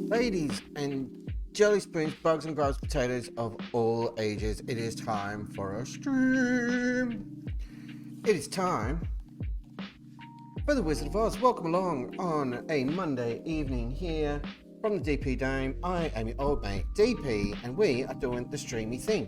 Ladies and jelly spoons, bugs and grubs, potatoes of all ages, it is time for a stream. It is time for the Wizard of Oz. Welcome along on a Monday evening here from the DP Dome. I am your old mate DP, and we are doing the streamy thing.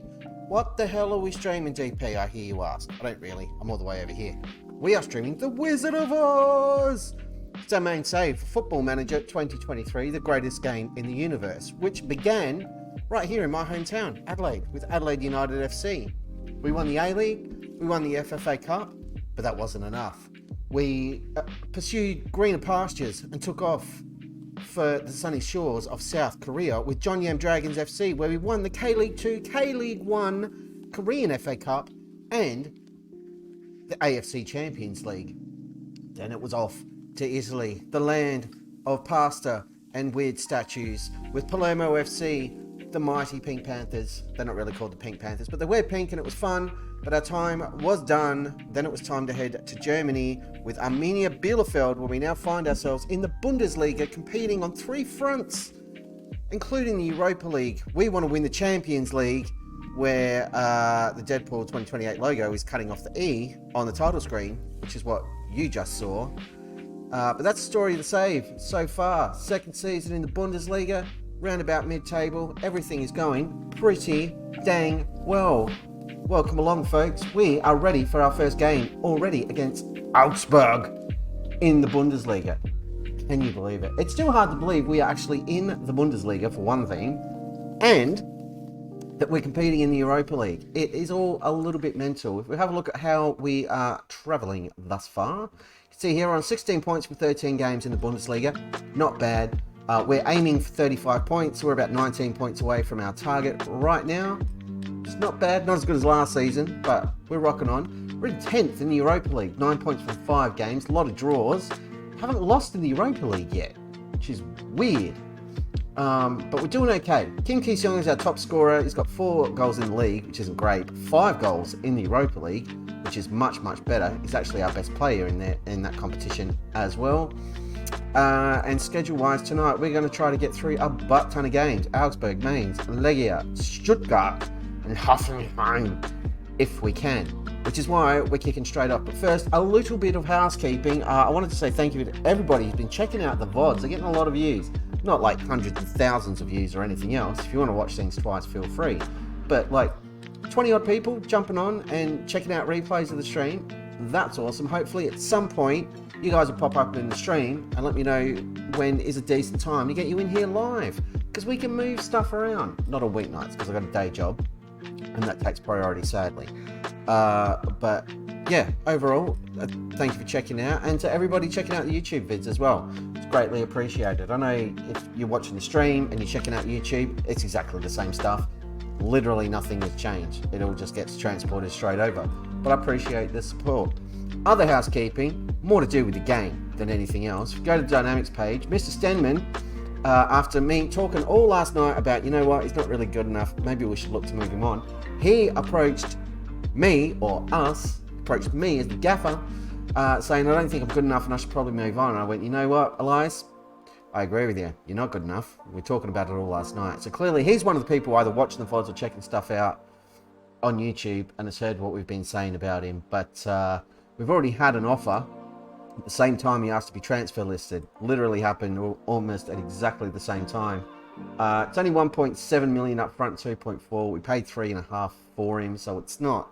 What the hell are we streaming, DP? I hear you ask. I don't really. I'm all the way over here. We are streaming the Wizard of Oz. It's our main save for Football Manager 2023, the greatest game in the universe, which began right here in my hometown, Adelaide, with Adelaide United FC. We won the A-League, we won the FFA Cup, but that wasn't enough. We pursued greener pastures and took off for the sunny shores of South Korea with John Yam Dragons FC, where we won the K-League 2, K-League 1 Korean FA Cup and the AFC Champions League. Then it was off to Italy, the land of pasta and weird statues, with Palermo FC, the mighty Pink Panthers. They're not really called the Pink Panthers, but they wear pink and it was fun. But our time was done. Then it was time to head to Germany with Arminia Bielefeld, where we now find ourselves in the Bundesliga, competing on 3 fronts, including the Europa League. We want to win the Champions League, where the Deadpool 2028 logo is cutting off the E on the title screen, which is what you just saw. But that's the story of the save so far. Second season in the Bundesliga, round about mid-table. Everything is going pretty dang well. Welcome along, folks. We are ready for our first game already against Augsburg in the Bundesliga. Can you believe it? It's still hard to believe we are actually in the Bundesliga, for one thing, and that we're competing in the Europa League. It is all a little bit mental. If we have a look at how we are travelling thus far, you can see here we're on 16 points from 13 games in the Bundesliga. Not bad. We're aiming for 35 points. We're about 19 points away from our target right now. It's not bad, not as good as last season, but we're rocking on. We're in 10th in the Europa League, 9 points from 5 games, a lot of draws. Haven't lost in the Europa League yet, which is weird. But we're doing okay. Kim Ki-seong is our top scorer. He's got 4 goals in the league, which isn't great. 5 goals in the Europa League, which is much, much better. He's actually our best player in that competition as well. And schedule-wise tonight, we're going to try to get through a butt ton of games. Augsburg, Mainz, Legia, Stuttgart, and Hoffenheim, if we can, which is why we're kicking straight up. But first, a little bit of housekeeping. I wanted to say thank you to everybody who's been checking out the VODs. They're getting a lot of views, not like hundreds and thousands of views or anything else. If you want to watch things twice, feel free. But like 20 odd people jumping on and checking out replays of the stream. That's awesome. Hopefully at some point you guys will pop up in the stream and let me know when is a decent time to get you in here live, because we can move stuff around. Not on weeknights because I've got a day job, and that takes priority, sadly. But yeah, overall, thank you for checking out, and to everybody checking out the YouTube vids as well. It's greatly appreciated. I know if you're watching the stream and you're checking out YouTube, it's exactly the same stuff. Literally nothing has changed. It all just gets transported straight over. But I appreciate the support. Other housekeeping, more to do with the game than anything else. Go to the Dynamics page. Mr. Stenman, after me talking all last night about, you know what, he's not really good enough, maybe we should look to move him on, he approached me, or us, approached me as the gaffer, saying, I don't think I'm good enough and I should probably move on. And I went, you know what, Elias, I agree with you. You're not good enough. We were talking about it all last night. So clearly he's one of the people either watching the VODs or checking stuff out on YouTube and has heard what we've been saying about him. But we've already had an offer at the same time he asked to be transfer listed. Literally happened almost at exactly the same time. It's only 1.7 million up front, 2.4. We paid 3.5 for him, so it's not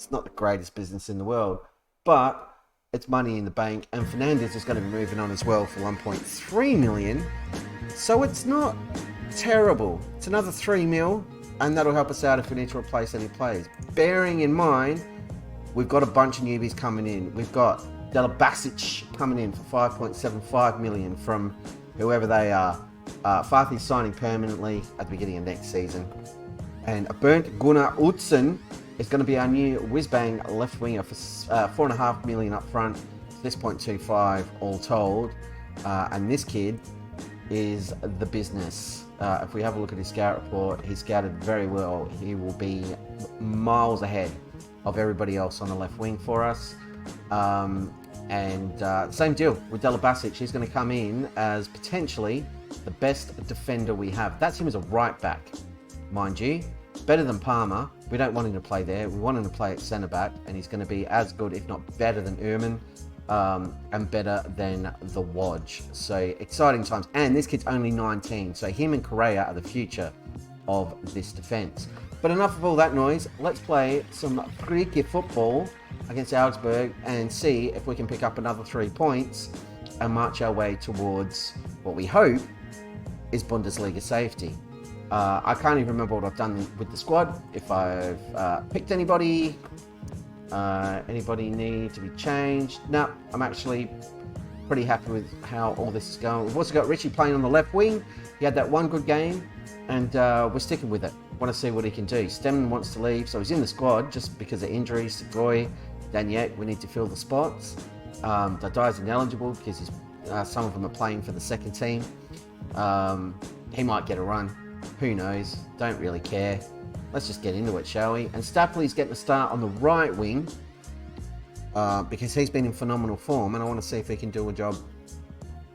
the greatest business in the world, but it's money in the bank. And Fernandez is going to be moving on as well for 1.3 million, so it's not terrible. It's another 3 mil, and that'll help us out if we need to replace any players. Bearing in mind, we've got a bunch of newbies coming in. We've got Delabasic coming in for 5.75 million from whoever they are. Fatih's signing permanently at the beginning of next season. And Bernd Gunnar Utzen is going to be our new whiz-bang left winger for 4.5 million up front, 6.25 all told. And this kid is the business. If we have a look at his scout report, he scouted very well. He will be miles ahead of everybody else on the left wing for us. Same deal with Delabasic. He's going to come in as potentially the best defender we have. That's him as a right back, mind you. Better than Palmer. We don't want him to play there. We want him to play at centre back, and he's going to be as good, if not better, than Uhrmann. and better than the Wodge. So exciting times. And this kid's only 19, so him and Correa are the future of this defense. But enough of all that noise. Let's play some freaky football against Augsburg and see if we can pick up another 3 points and march our way towards what we hope is Bundesliga safety. I can't even remember what I've done with the squad. If I've picked anybody need to be changed. No, I'm actually pretty happy with how all this is going. We've also got Richie playing on the left wing. He had that one good game, and we're sticking with it. Want to see what he can do. Stemmen wants to leave, so he's in the squad just because of injuries. Goy, Daniek, we need to fill the spots. Dadai's ineligible because some of them are playing for the second team. He might get a run. Who knows? Don't really care. Let's just get into it, shall we? And Stapley's getting a start on the right wing because he's been in phenomenal form, and I want to see if he can do a job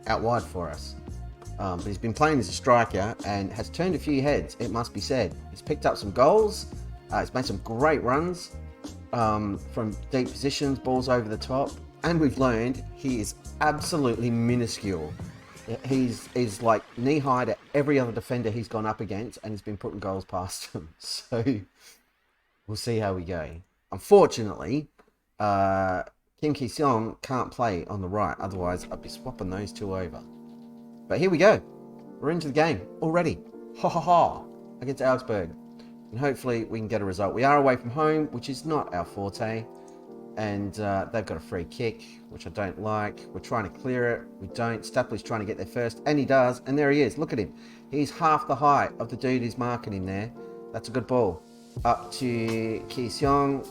out wide for us. But he's been playing as a striker and has turned a few heads, it must be said. He's picked up some goals. He's made some great runs from deep positions, balls over the top. And we've learned he is absolutely minuscule. He's like knee-high to every other defender he's gone up against, and he's been putting goals past him. So we'll see how we go. Unfortunately, Kim Ki-seong can't play on the right. Otherwise, I'd be swapping those two over. But here we go. We're into the game already. Ha ha ha. Against Augsburg. And hopefully we can get a result. We are away from home, which is not our forte. And they've got a free kick, which I don't like. We're trying to clear it. We don't. Stapley's trying to get there first. And he does. And there he is. Look at him. He's half the height of the dude who's marking him there. That's a good ball. Up to Ki-seong.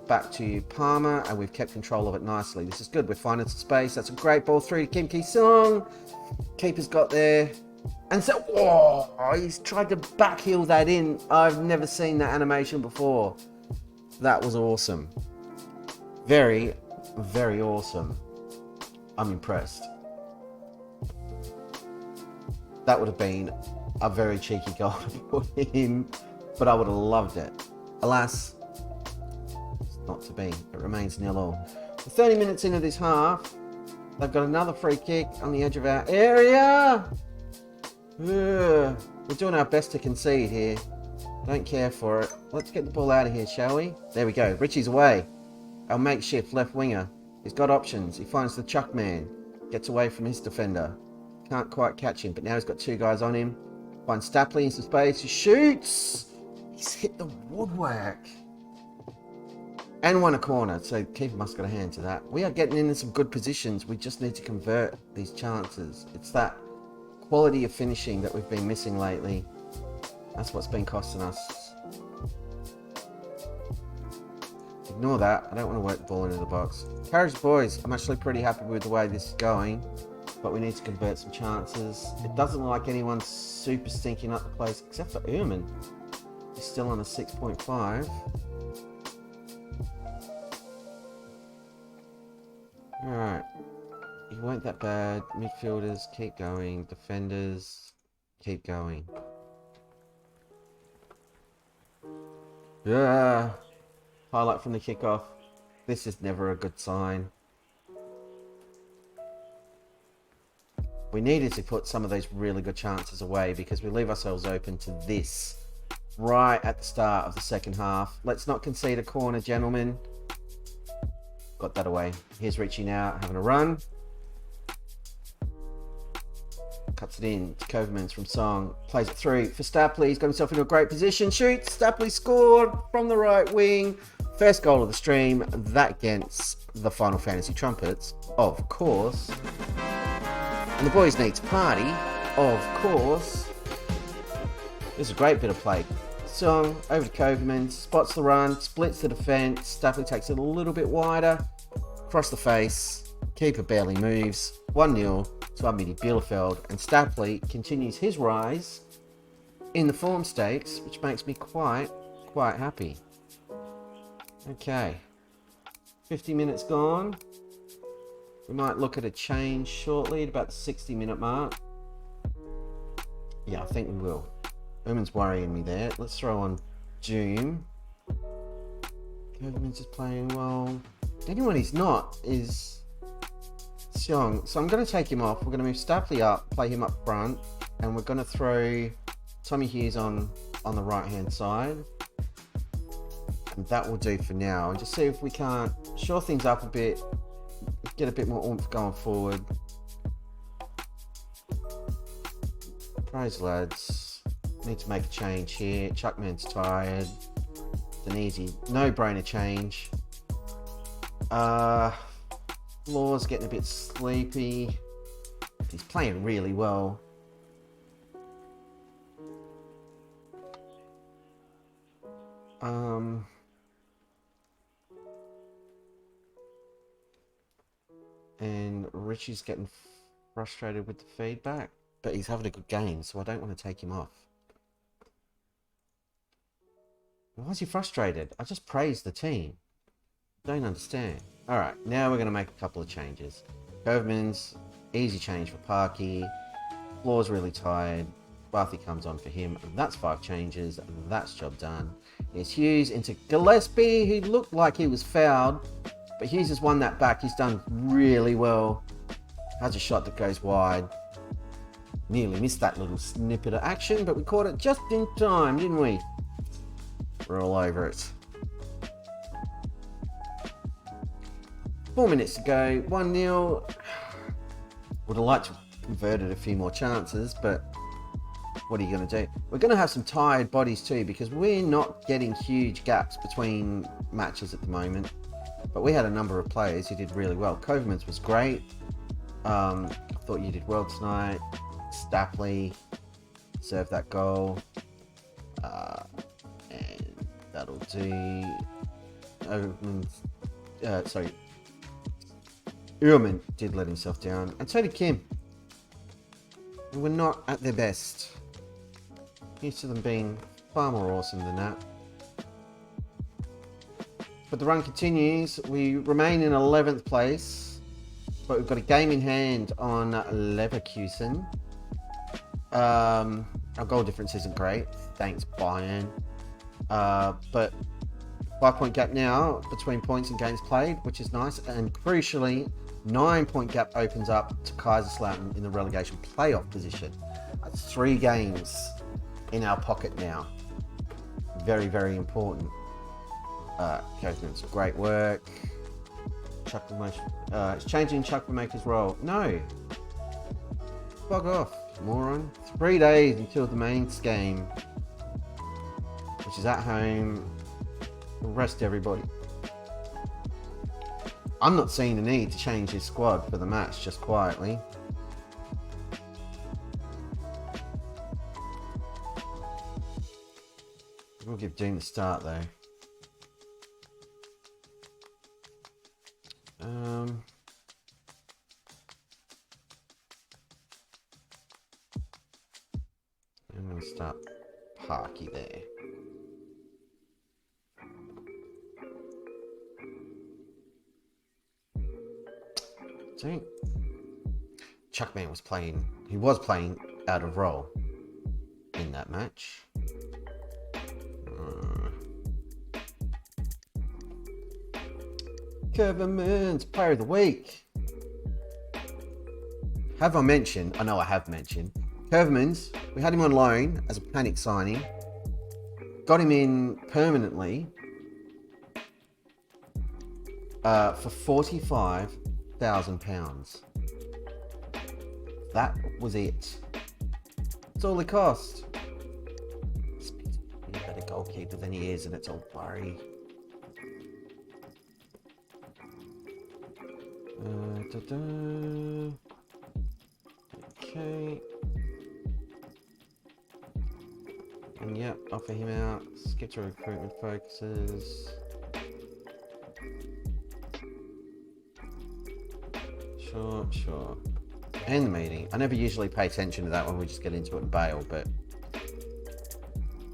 Back to Palmer. And we've kept control of it nicely. This is good. We're finding some space. That's a great ball through to Kim Ki-seong. Keeper's got there. And so, oh, he's tried to backheel that in. I've never seen that animation before. That was awesome. Very, very awesome. I'm impressed. That would have been a very cheeky goal for him, but I would have loved it. Alas, it's not to be. It remains 0-0. 30 minutes into this half, they've got another free kick on the edge of our area. Ugh. We're doing our best to concede here. Don't care for it. Let's get the ball out of here, shall we? There we go. Richie's away. Our makeshift left winger. He's got options. He finds the chuck man. Gets away from his defender. Can't quite catch him, but now he's got two guys on him. Finds Stapley in some space. He shoots. He's hit the woodwork. And won a corner, so keeper must have got a hand to that. We are getting into some good positions. We just need to convert these chances. It's that quality of finishing that we've been missing lately. That's what's been costing us. Ignore that. I don't want to work the ball into the box. Courage boys. I'm actually pretty happy with the way this is going, but we need to convert some chances. It doesn't look like anyone's super stinking up the place, except for Uhrmann. He's still on a 6.5. Alright. You weren't that bad. Midfielders, keep going. Defenders, keep going. Yeah. Highlight from the kickoff. This is never a good sign. We needed to put some of those really good chances away because we leave ourselves open to this right at the start of the second half. Let's not concede a corner, gentlemen. Got that away. Here's Richie now having a run. Cuts it in to Kovermans from Song. Plays it through for Stapley. He's got himself into a great position. Shoots. Stapley scored from the right wing. First goal of the stream. That against the Final Fantasy Trumpets, of course. And the boys need to party, of course. This is a great bit of play. Song over to Kovermans. Spots the run. Splits the defence. Stapley takes it a little bit wider. Across the face. Keeper barely moves. 1-0 to Arminia Bielefeld. And Stapley continues his rise in the form stakes, which makes me quite happy. Okay. 50 minutes gone. We might look at a change shortly at about the 60-minute mark. Yeah, I think we will. Uhrmann's worrying me there. Let's throw on Doom. Kovermans is playing well. Anyone he's not is Xiong. So I'm going to take him off. We're going to move Stapley up, play him up front, and we're going to throw Tommy Hughes on the right-hand side. And that will do for now. And just see if we can't shore things up a bit, get a bit more oomph going forward. Praise, lads. Need to make a change here. Chuckman's tired. It's an easy, no-brainer change. Law's getting a bit sleepy. He's playing really well. And Richie's getting frustrated with the feedback, but he's having a good game, so I don't want to take him off. Why is he frustrated? I just praised the team. Don't understand. Alright, now we're going to make a couple of changes. Coverman's, easy change for Parky. Floor's really tired. Barthy comes on for him. And that's 5 changes. And that's job done. Here's Hughes into Gillespie, who looked like he was fouled. But Hughes has won that back. He's done really well. Has a shot that goes wide. Nearly missed that little snippet of action, but we caught it just in time, didn't we? We're all over it. 4 minutes to go, 1-0. Would have liked to have converted a few more chances, but what are you going to do? We're going to have some tired bodies too, because we're not getting huge gaps between matches at the moment. But we had a number of players who did really well. Coverman's was great. I thought you did well tonight. Stapley served that goal. And that'll do. Uhrman did let himself down, and so did Kim. They were not at their best. Used to them being far more awesome than that. But the run continues. We remain in 11th place, but we've got a game in hand on Leverkusen. Our goal difference isn't great. Thanks, Bayern. But 5-point gap now between points and games played, which is nice. And crucially, 9-point gap opens up to Kaiserslautern in the relegation playoff position. That's 3 games in our pocket now. Very, very important. Coachman's great work. It's changing Chuckmaker's role. No. Fuck off, moron. 3 days until the main game, which is at home. Rest everybody. I'm not seeing the need to change his squad for the match, just quietly. We'll give Dean the start though. I'm going to start Parky there. So, Chuckman was playing, he was playing out of role in that match. Coverman's Player of the Week. Have I mentioned, I know I have mentioned, Coverman's, we had him on loan as a panic signing, got him in permanently for £45,000. That was it. That's all it cost. He's a better goalkeeper than he is, and it's all blurry. Okay. And yep, offer him out. Skip to recruitment focuses. Sure. End the meeting. I never usually pay attention to that when we just get into it and bail, but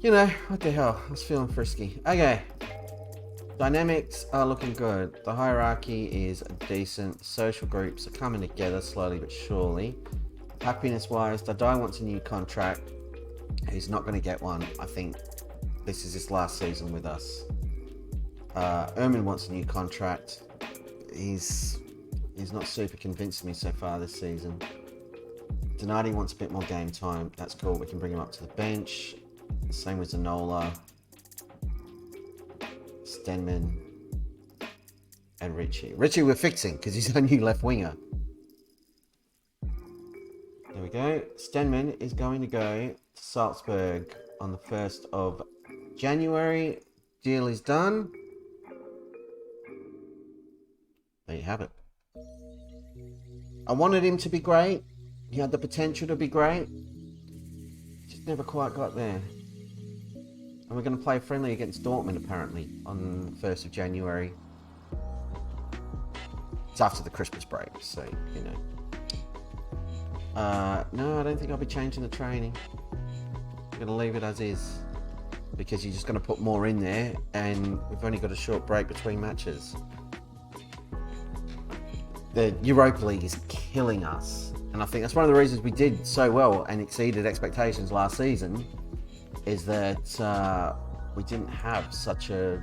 you know, what the hell? I was feeling frisky. Okay. Dynamics are looking good. The hierarchy is decent. Social groups are coming together slowly but surely. Happiness-wise, Dadai wants a new contract. He's not going to get one. I think this is his last season with us. Uhrman wants a new contract. He's He's not super convincing me so far this season. Donati wants a bit more game time. That's cool. We can bring him up to the bench. Same with Zanola, Stenman, and Richie. Richie we're fixing because he's our new left winger. There we go. Stenman is going to go to Salzburg on the 1st of January. Deal is done. There you have it. I wanted him to be great. He had the potential to be great. Just never quite got there. And we're going to play friendly against Dortmund apparently on the 1st of January. It's after the Christmas break, so, you know. No, I don't think I'll be changing the training. I'm going to leave it as is. Because you're just going to put more in there, and we've only got a short break between matches. The Europa League is killing us. And I think that's one of the reasons we did so well and exceeded expectations last season, is that we didn't have such a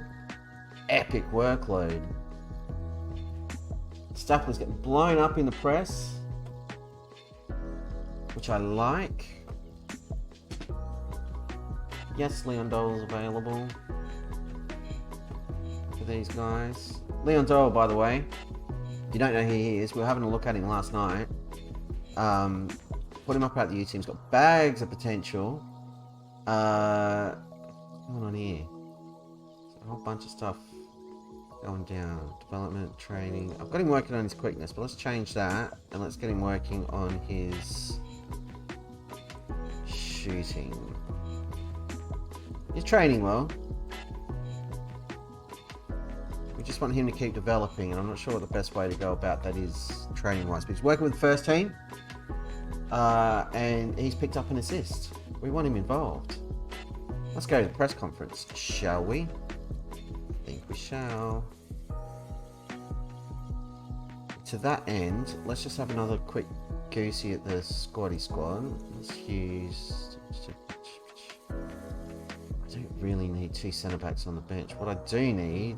epic workload. Stapler's getting blown up in the press, which I like. Yes, Leon Dole's available for these guys. Leon Dole, by the way, if you don't know who he is, we were having a look at him last night. Put him up out the U team. He's got bags of potential. What's going on here? There's a whole bunch of stuff going down. Development, training. I've got him working on his quickness, but let's change that and let's get him working on his shooting. He's training well. We just want him to keep developing, and I'm not sure what the best way to go about that is training-wise. But he's working with the first team, and he's picked up an assist. We want him involved. Let's go to the press conference, shall we? I think we shall. To that end, let's just have another quick goosey at the squaddy squad. Let's use... I don't really need two centre backs on the bench. What I do need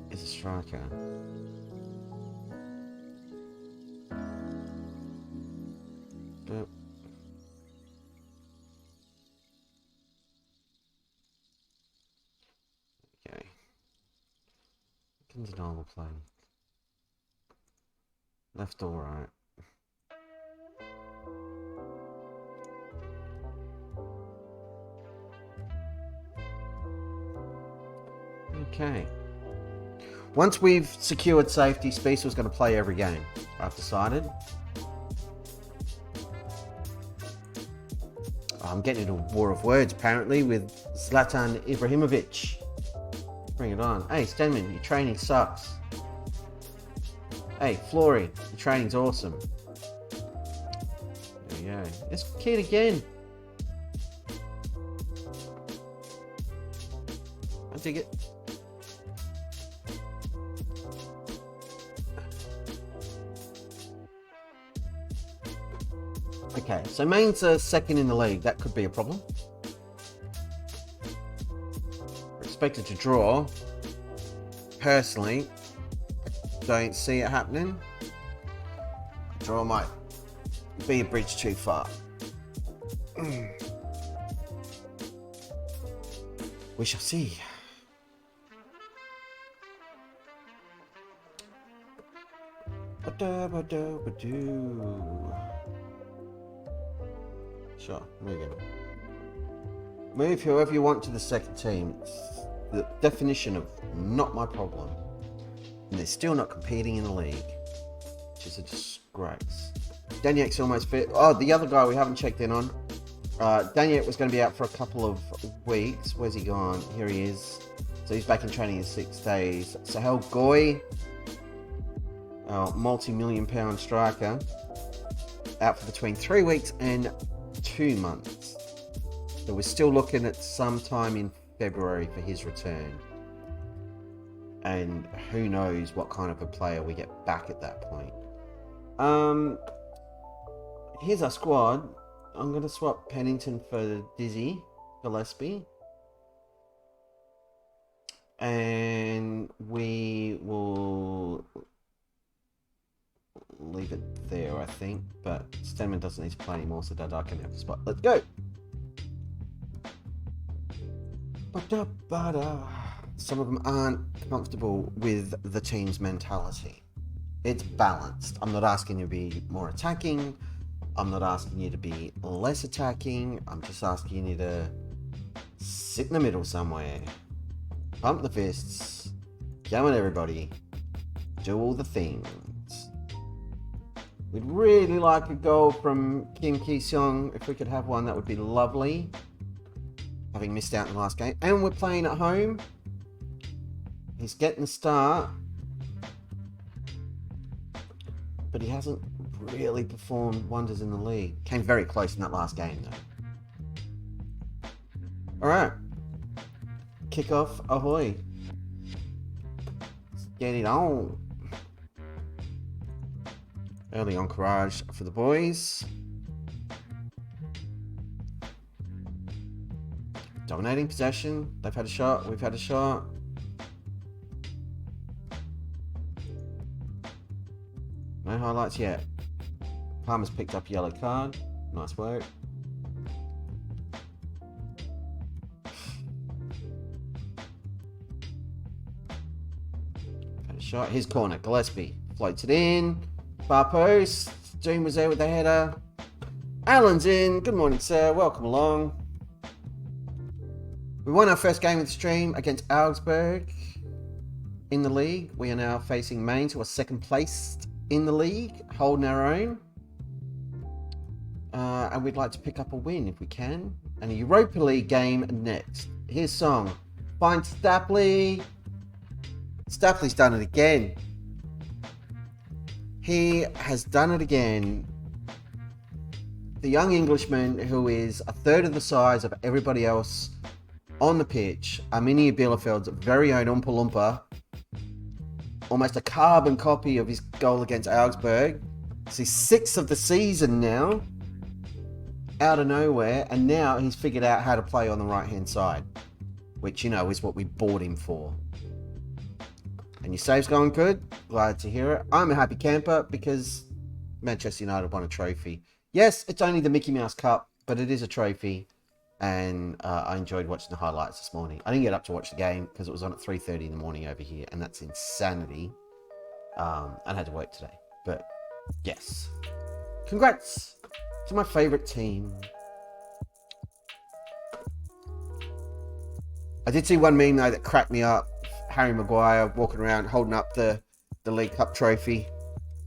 is a striker. But okay, can Zanola play left or right? Okay. Once we've secured safety, Spiess was going to play every game, I've decided. I'm getting into a war of words, apparently, with Zlatan Ibrahimovic. Bring it on. Hey, Stenman, your training sucks. Hey, Flory, your training's awesome. There we go. It's kid again. I dig it. Okay, so Mainz are second in the league. That could be a problem. We're expected to draw. Personally, don't see it happening. Draw might be a bridge too far. We shall see. Sure, move whoever you want to the second team. It's the definition of not my problem. And they're still not competing in the league, which is a disgrace. Daniak's almost fit. Oh, the other guy we haven't checked in on. Daniak was going to be out for a couple of weeks. Where's he gone? Here he is. So he's back in training in 6 days. Sahel Goy, our multi-million-pound striker, out for between 3 weeks and 2 months. So we're still looking at some time in February for his return. And who knows what kind of a player we get back at that point. Here's our squad. I'm going to swap Pennington for Dizzy Gillespie. And we will leave it there, I think. But Stenman doesn't need to play anymore, so Dada can have the spot. Let's go! Some of them aren't comfortable with the team's mentality. It's balanced. I'm not asking you to be more attacking. I'm not asking you to be less attacking. I'm just asking you to sit in the middle somewhere. Pump the fists. Come on, everybody. Do all the things. We'd really like a goal from Kim Ki-seong. If we could have one, that would be lovely. Having missed out in the last game. And we're playing at home. He's getting the start. But he hasn't really performed wonders in the league. Came very close in that last game, though. Alright. Kickoff, ahoy. Let's get it on. Early on courage for the boys. Dominating possession. They've had a shot. We've had a shot. No highlights yet. Palmer's picked up a yellow card. Nice work. Had a shot. Here's corner. Gillespie floats it in. Far post. Dean was there with the header. Alan's in. Good morning, sir. Welcome along. We won our first game of the stream against Augsburg in the league. We are now facing Mainz, who are second placed in the league, holding our own. And we'd like to pick up a win if we can. And a Europa League game next. Here's Song. Find Stapley. Stapley's done it again. He has done it again. The young Englishman who is a third of the size of everybody else on the pitch. Arminia Bielefeld's very own Oompa Loompa. Almost a carbon copy of his goal against Augsburg. It's his sixth of the season now. Out of nowhere. And now he's figured out how to play on the right-hand side. Which, you know, is what we bought him for. And your save's going good. Glad to hear it. I'm a happy camper because Manchester United won a trophy. Yes, it's only the Mickey Mouse Cup, but it is a trophy. And I enjoyed watching the highlights this morning. I didn't get up to watch the game because it was on at 3:30 in the morning over here. And that's insanity. I had to work today. But, yes. Congrats to my favourite team. I did see one meme, though, that cracked me up. Harry Maguire walking around holding up the League Cup trophy.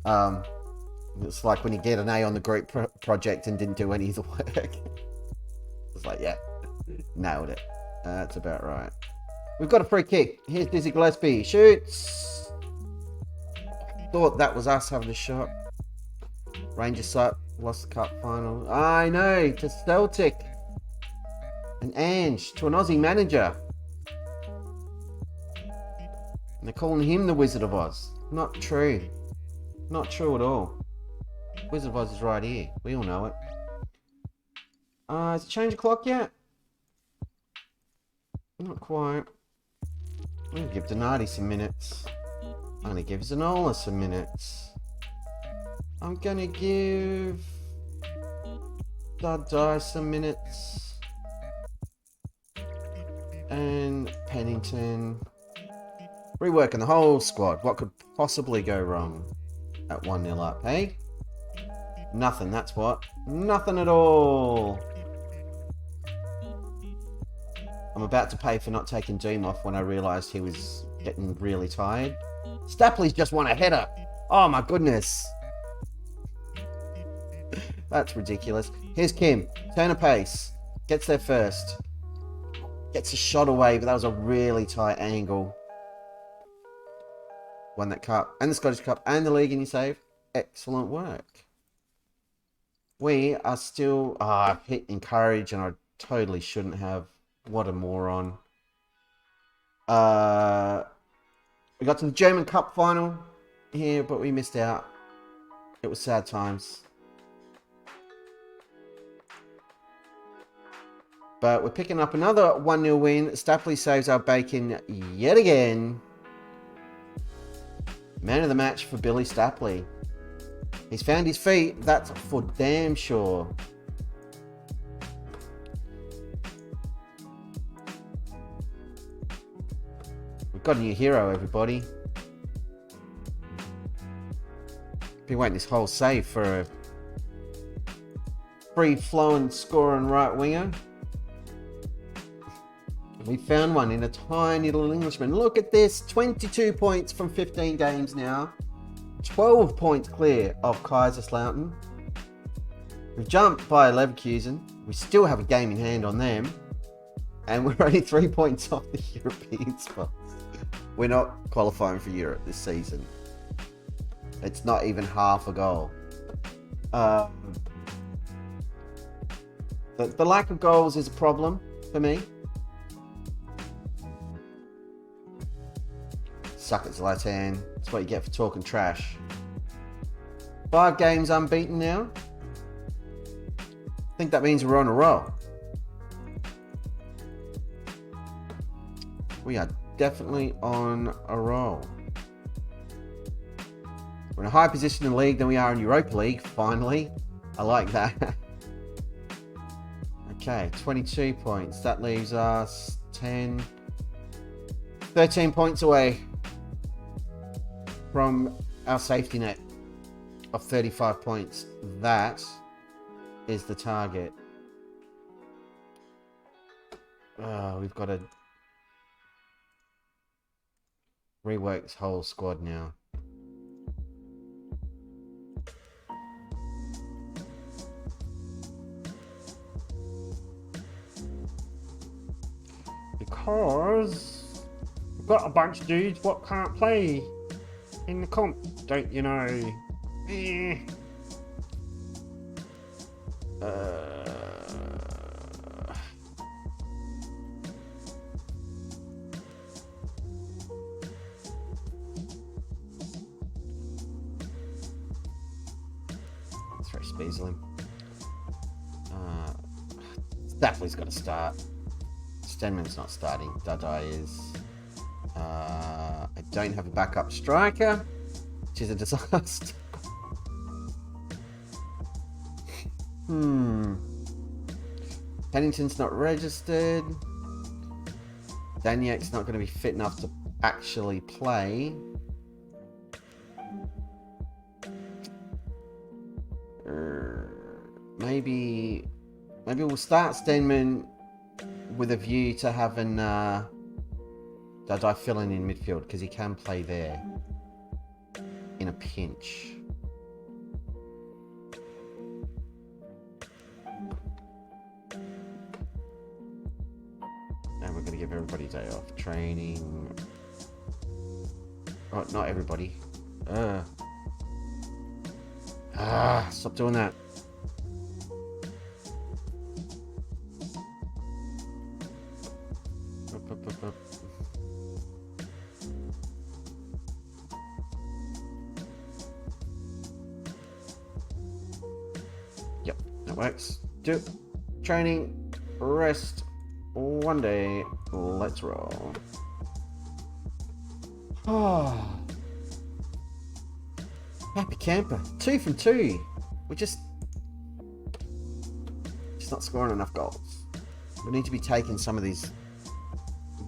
It's like when you get an A on the group project and didn't do any of the work. It's like, yeah, nailed it. That's about right. We've got a free kick. Here's Dizzy Gillespie. Shoots. Thought that was us having a shot. Rangers lost the cup final. I know, to Celtic. And Ange, to an Aussie manager. And they're calling him the Wizard of Oz. Not true. Not true at all. Wizard of Oz is right here. We all know it. Has it changed the clock yet? Not quite. I'm going to give Donati some minutes. I'm going to give Zanola some minutes. I'm going to give Dardai some minutes. And Pennington. Reworking the whole squad. What could possibly go wrong at 1-0 up, hey? Nothing, that's what. Nothing at all. I'm about to pay for not taking Doom off when I realised he was getting really tired. Stapley's just won a header. Oh my goodness. That's ridiculous. Here's Kim. Turn of pace. Gets there first. Gets a shot away, but that was a really tight angle. Won that cup. And the Scottish Cup. And the league in your save. Excellent work. We are still... I've hit encourage and I totally shouldn't have. What a moron. We got to the German Cup final here, but we missed out. It was sad times. But we're picking up another 1-0 win. Stapley saves our bacon yet again. Man of the match for Billy Stapley. He's found his feet. That's for damn sure. We've got a new hero, everybody. Been waiting this whole save for a free-flowing scoring right winger. We found one in a tiny little Englishman. Look at this, 22 points from 15 games now. 12 points clear of Kaiserslautern. We've jumped by Leverkusen. We still have a game in hand on them. And we're only 3 points off the European spots. We're not qualifying for Europe this season. It's not even half a goal. The lack of goals is a problem for me. Suck it, Zlatan. That's what you get for talking trash. 5 games unbeaten now. I think that means we're on a roll. We are definitely on a roll. We're in a higher position in the league than we are in Europa League, finally. I like that. Okay, 22 points. That leaves us 13 points away from our safety net of 35 points. That is the target. We've got to rework this whole squad now. Because we've got a bunch of dudes what can't play in the comp, don't you know? Let's throw Speasel in. Stapley's got to start. Stenman's not starting. Dadai is. I don't have a backup striker, which is a disaster. Pennington's not registered. Daniak's not going to be fit enough to actually play. Maybe we'll start Stenman with a view to having Dadai filling in midfield, because he can play there in a pinch. And we're going to give everybody a day off. Training. Oh, not everybody. Stop doing that. Yep, that works. Do training, rest, one day, let's roll. Oh, happy camper. 2 from 2. We're just not scoring enough goals. We need to be taking some of these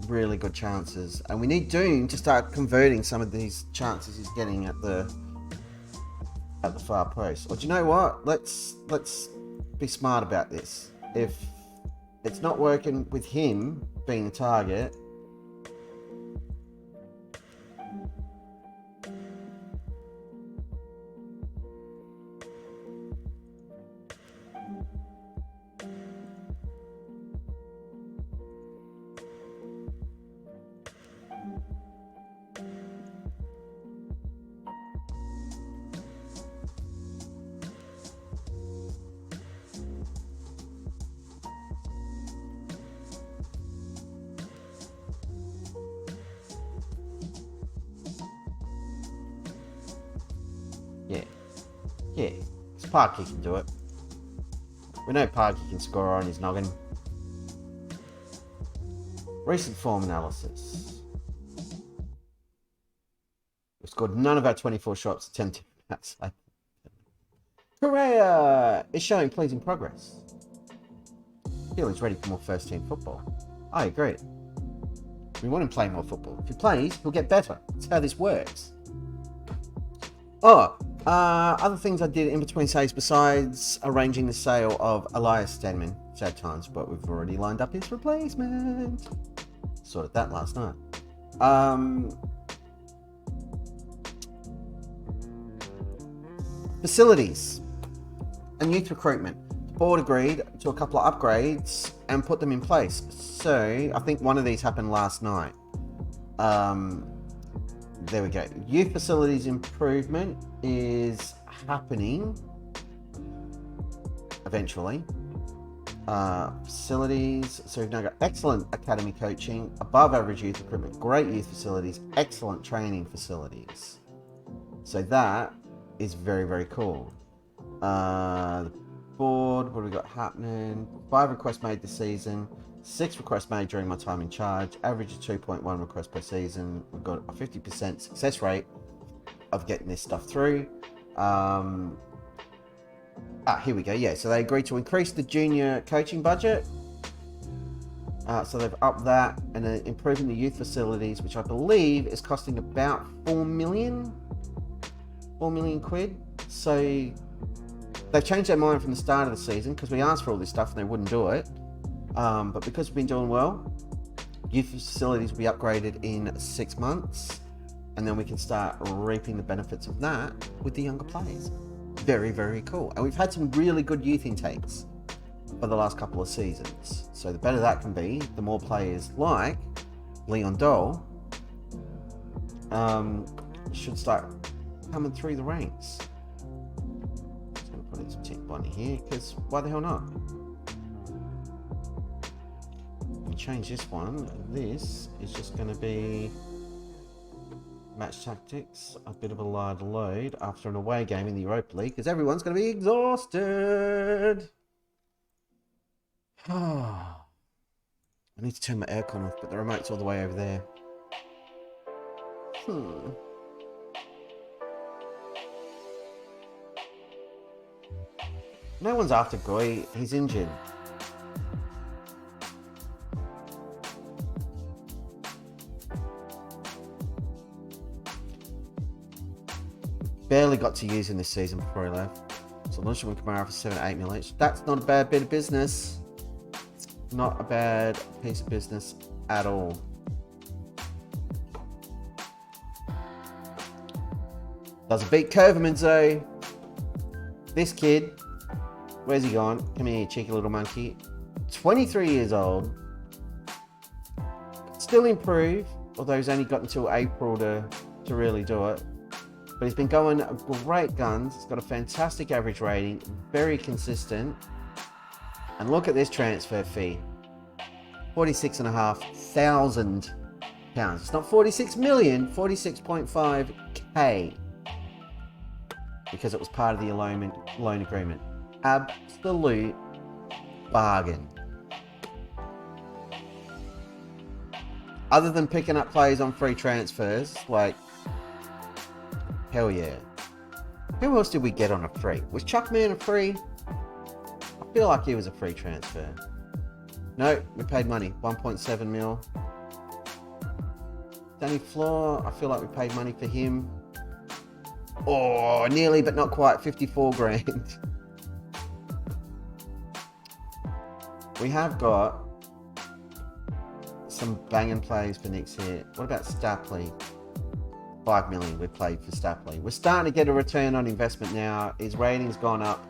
really good chances, and we need Doom to start converting some of these chances he's getting at the far post. Or do you know what? Let's be smart about this. If it's not working with him being the target, yeah, Sparky can do it. We know Parky can score on his noggin. Recent form analysis. We've scored none of our 24 shots attempted. Correa is showing pleasing progress. I feel he's ready for more first team football. I agree. We want him playing more football. If he plays, he'll get better. That's how this works. Other things I did in between saves besides arranging the sale of Elias Stenman. Sad times, but we've already lined up his replacement. Sorted that last night. Facilities and youth recruitment. The board agreed to a couple of upgrades and put them in place. So I think one of these happened last night. There we go. Youth facilities improvement is happening eventually. Facilities. So we've now got excellent academy coaching, above average youth recruitment, great youth facilities, excellent training facilities. So that is very, very cool. The board, what have we got happening? 5 requests made this season, 6 requests made during my time in charge, average of 2.1 requests per season. We've got a 50% success rate of getting this stuff through. Here we go. Yeah, so they agreed to increase the junior coaching budget. So they've upped that, and then improving the youth facilities, which I believe is costing about 4 million quid. So they've changed their mind from the start of the season because we asked for all this stuff and they wouldn't do it. But because we've been doing well, youth facilities will be upgraded in 6 months, and then we can start reaping the benefits of that with the younger players. Very, very cool. And we've had some really good youth intakes for the last couple of seasons. So the better that can be, the more players like Leon Dole should start coming through the ranks. Just going to put in some tick bunny here, because why the hell not? We change this one. This is just going to be match tactics, a bit of a lighter load after an away game in the Europa League, because everyone's going to be exhausted. I need to turn my aircon off, but the remote's all the way over there. No one's after Goy. He's injured. Barely got to use him this season before he left. So Lunchman and Kamara for 7 to 8 mil each. That's not a bad bit of business. Not a bad piece of business at all. Doesn't beat Koverman though. This kid, where's he gone? Come here, cheeky little monkey. 23 years old. Still improve, although he's only got until April to really do it. But he's been going great guns. He's got a fantastic average rating, very consistent. And look at this transfer fee. £46,500. It's not 46 million, 46.5k. Because it was part of the loan agreement. Absolute bargain. Other than picking up players on free transfers, like, hell yeah. Who else did we get on a free? Was Chuckman a free? I feel like he was a free transfer. No, we paid money. 1.7 mil. Danny Floor, I feel like we paid money for him. Oh, nearly but not quite. 54 grand. We have got some banging plays for next year. What about Stapley? 5 million we played for Stapley. We're starting to get a return on investment now. His rating's gone up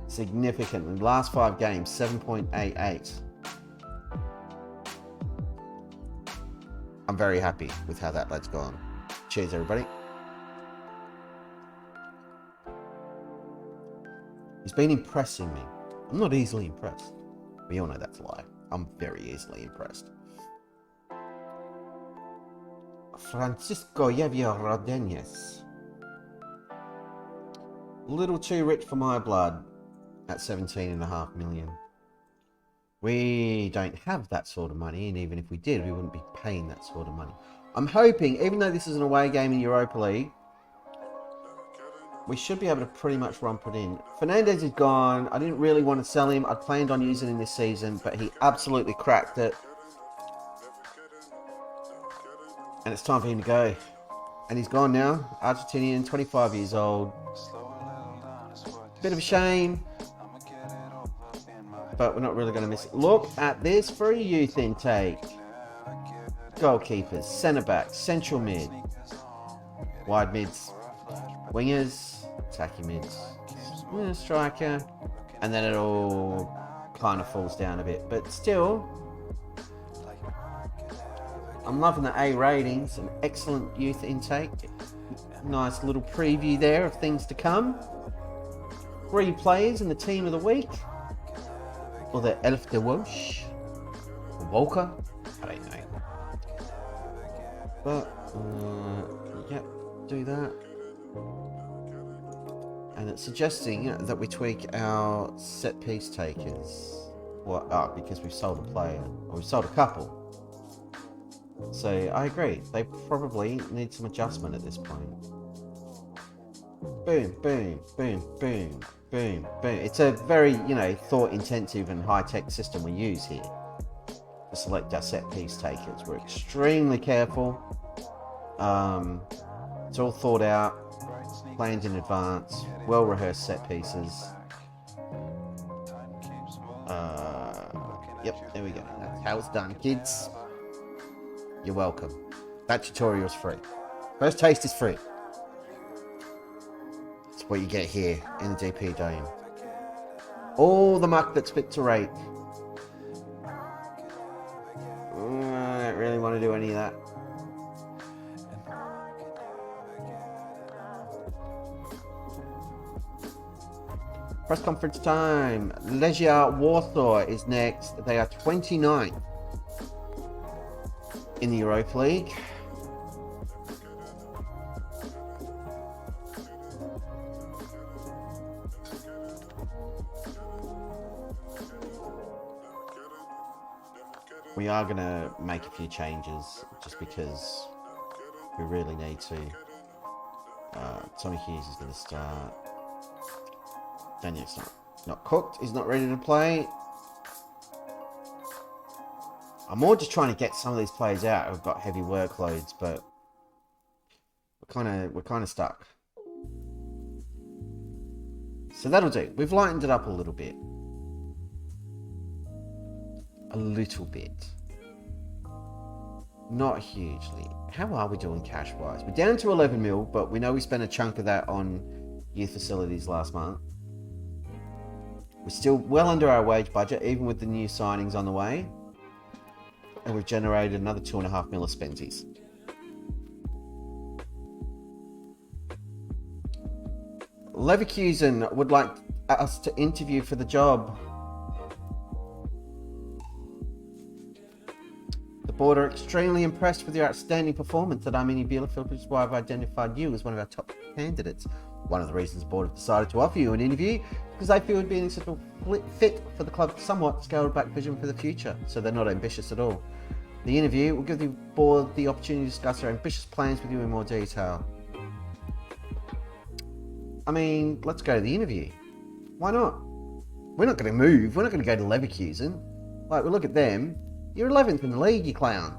significantly. Last 5 games, 7.88. I'm very happy with how that lad's gone. Cheers, everybody. He's been impressing me. I'm not easily impressed. We all know that's a lie. I'm very easily impressed. Francisco Javier Rodriguez. A little too rich for my blood at 17.5 million. We don't have that sort of money, and even if we did, we wouldn't be paying that sort of money. I'm hoping, even though this is an away game in Europa League, we should be able to pretty much romp it in. Fernandez is gone. I didn't really want to sell him. I planned on using him this season, but he absolutely cracked it. And it's time for him to go. And he's gone now. Argentinian, 25 years old. Bit of a shame. But we're not really going to miss it. Look at this for a youth intake. Goalkeepers, centre-backs, central mid, wide mids, wingers, attacking mids, striker, and then it all kind of falls down a bit. But still, I'm loving the A ratings, an excellent youth intake. Nice little preview there of things to come. 3 players in the team of the week. Or the Elf de Walsh. Walker. I don't know. But, yep, do that. And it's suggesting that we tweak our set piece takers. Well, because we've sold a player. Or we've sold a couple. So, I agree. They probably need some adjustment at this point. Boom, boom, boom, boom, boom, boom. It's a very, thought-intensive and high-tech system we use here to select our set-piece takers. We're extremely careful. It's all thought out, planned in advance, well-rehearsed set pieces. Yep, there we go. That's how it's done, kids. You're welcome. That tutorial's free. First taste is free. It's what you get here in the DP Dome. All the muck that's fit to rate. I don't really want to do any of that. Press conference time. Legia Warsaw is next. They are 29th in the Europa League. We are going to make a few changes just because we really need to. Tommy Hughes is going to start. Daniel's not cooked. He's not ready to play. I'm more just trying to get some of these players out who've got heavy workloads, but we're kind of stuck. So that'll do. We've lightened it up a little bit. A little bit. Not hugely. How are we doing cash-wise? We're down to 11 mil, but we know we spent a chunk of that on youth facilities last month. We're still well under our wage budget, even with the new signings on the way. And we've generated another 2.5 mil of spensies. Leverkusen would like us to interview for the job. The board are extremely impressed with your outstanding performance at Arminia Bielefeld, which is why I've identified you as one of our top candidates. One of the reasons the board have decided to offer you an interview because they feel it would be an acceptable fit for the club's somewhat scaled back vision for the future, so they're not ambitious at all. The interview will give the board the opportunity to discuss their ambitious plans with you in more detail. I mean, let's go to the interview. Why not? We're not going to move. We're not going to go to Leverkusen. Like, we look at them. You're 11th in the league, you clown.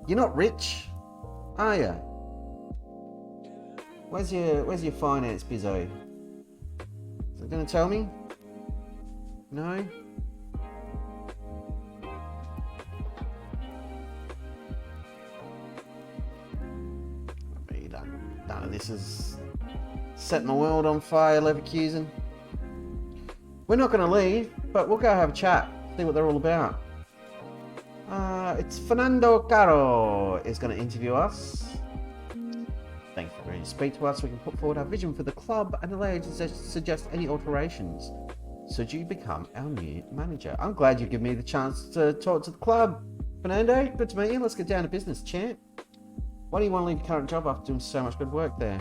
You're not rich, are you? Where's your finance bizzo? Is it going to tell me? No? None of this has set my world on fire, Leverkusen. We're not going to leave, but we'll go have a chat, see what they're all about. It's Fernando Caro is going to interview us. Thank you for agreeing to speak to us. We can put forward our vision for the club and allow you to suggest any alterations should you become our new manager. I'm glad you give me the chance to talk to the club. Fernando, good to meet you. Let's get down to business, champ. Why do you want to leave your current job after doing so much good work there?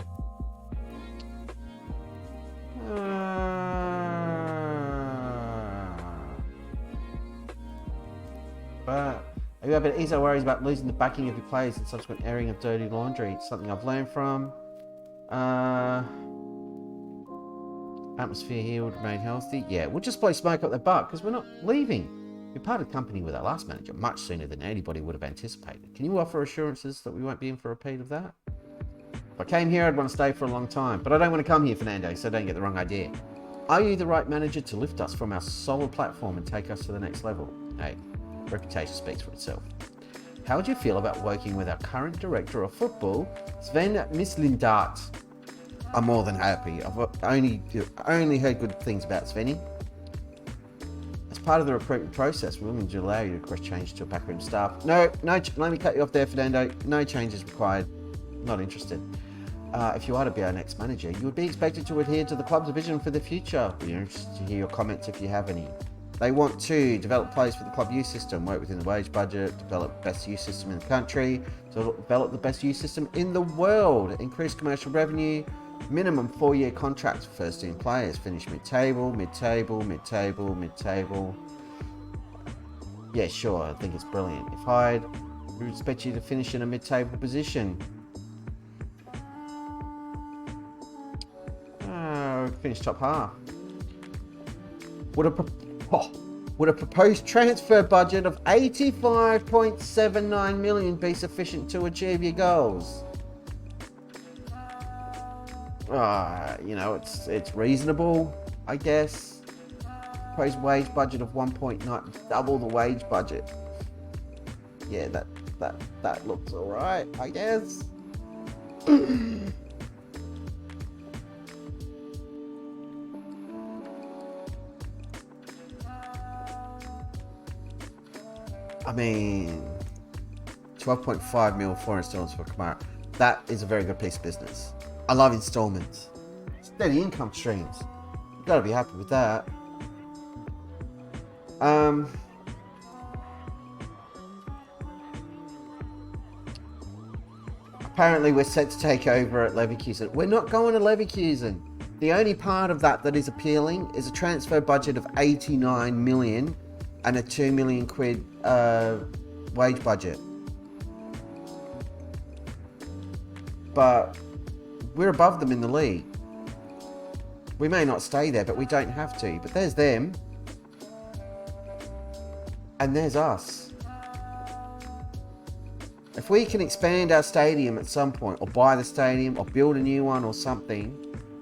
but have you ever easy worries about losing the backing of your players and subsequent airing of dirty laundry? It's something I've learned from. Atmosphere here would remain healthy. Yeah, we'll just blow smoke up their butt because we're not leaving. We parted company with our last manager much sooner than anybody would have anticipated. Can you offer assurances that we won't be in for a repeat of that? If I came here, I'd want to stay for a long time, but I don't want to come here, Fernando, so don't get the wrong idea. Are you the right manager to lift us from our solid platform and take us to the next level? Hey, reputation speaks for itself. How would you feel about working with our current director of football, Sven Mislintat? I'm more than happy. I've only heard good things about Svenny. As part of the recruitment process, we're willing to allow you to request change to a backroom staff. No, let me cut you off there, Fernando. No changes required. Not interested. If you are to be our next manager, you would be expected to adhere to the club's vision for the future. We're interested to hear your comments if you have any. They want to develop players for the club youth system, work within the wage budget, develop the best youth system in the country, develop the best youth system in the world, increase commercial revenue, minimum 4-year contracts for first team players, finish mid-table. Yeah, sure, I think it's brilliant. If hired, we would expect you to finish in a mid-table position. Finish top half. Would a proposed transfer budget of 85.79 million be sufficient to achieve your goals? It's reasonable, I guess. Proposed wage budget of 1.9, double the wage budget. Yeah, that looks alright, I guess. I mean, 12.5 mil for installments for Kamara. That is a very good piece of business. I love installments. Steady income streams. You've got to be happy with that. Apparently we're set to take over at Leverkusen. We're not going to Leverkusen. The only part of that is appealing is a transfer budget of 89 million and a 2 million quid wage budget. But we're above them in the league. We may not stay there, but we don't have to. But there's them. And there's us. If we can expand our stadium at some point, or buy the stadium, or build a new one or something,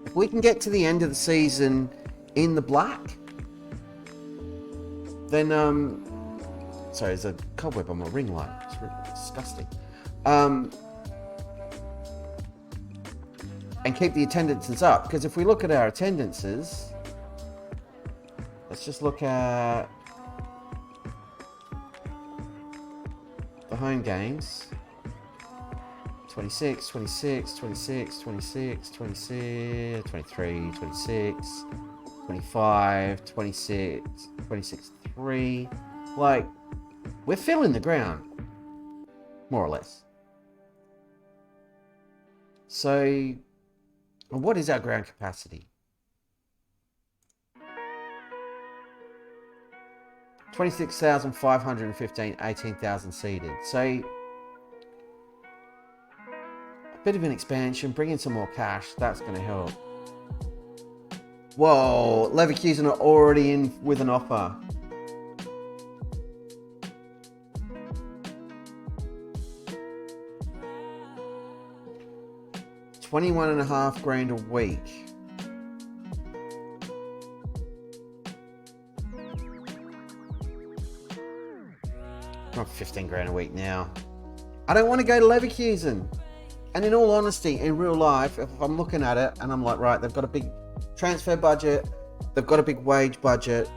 if we can get to the end of the season in the black, then, sorry, there's a cobweb on my ring light. It's really disgusting. And keep the attendances up, because if we look at our attendances, let's just look at the home games. 26, 26, 26, 26, 26, 23, 26, 25, 26, 26, 3. Like, we're filling the ground, more or less. So, what is our ground capacity? 26,515, 18,000 seated. So, a bit of an expansion, bring in some more cash, that's going to help. Whoa, Leverkusen are already in with an offer. $21,500 a week. Not $15,000 a week now. I don't want to go to Leverkusen. And in all honesty, in real life, if I'm looking at it and I'm like, right, they've got a big transfer budget, they've got a big wage budget,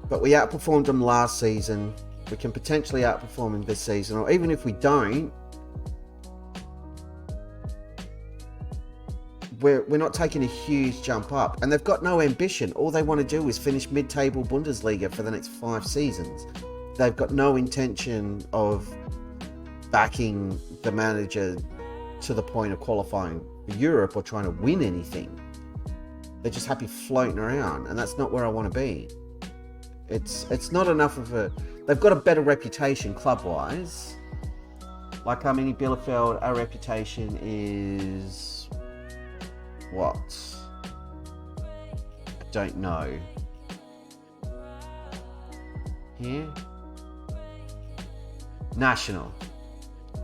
but we outperformed them last season. We can potentially outperform them this season, or even if we don't, we're not taking a huge jump up, and they've got no ambition. All they want to do is finish mid-table Bundesliga for the next 5 seasons. They've got no intention of backing the manager to the point of qualifying for Europe or trying to win anything. They're just happy floating around, and that's not where I want to be. It's not enough of a... they've got a better reputation club-wise. Like Arminia Bielefeld, our reputation is what? I don't know. Here? National.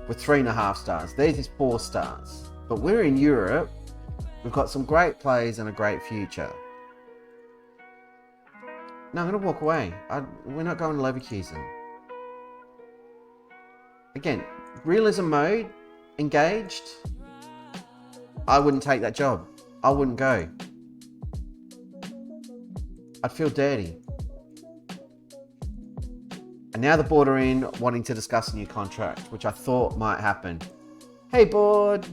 With 3.5 stars. Theirs is 4 stars. But we're in Europe. We've got some great players and a great future. No, I'm going to walk away. We're not going to Leverkusen. Again, realism mode, engaged. I wouldn't take that job. I wouldn't go. I'd feel dirty. And now the board are in wanting to discuss a new contract, which I thought might happen. Hey board,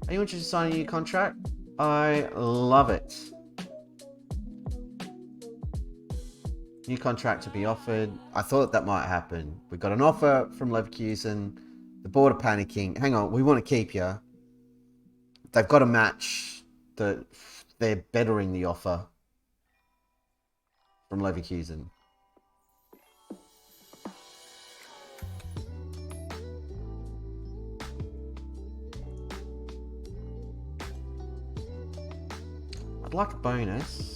are you interested in signing a new contract? I love it. New contract to be offered. I thought that might happen. We got an offer from Leverkusen. The board are panicking. Hang on, we want to keep you. They've got a match that they're bettering the offer from Leverkusen. I'd like a bonus.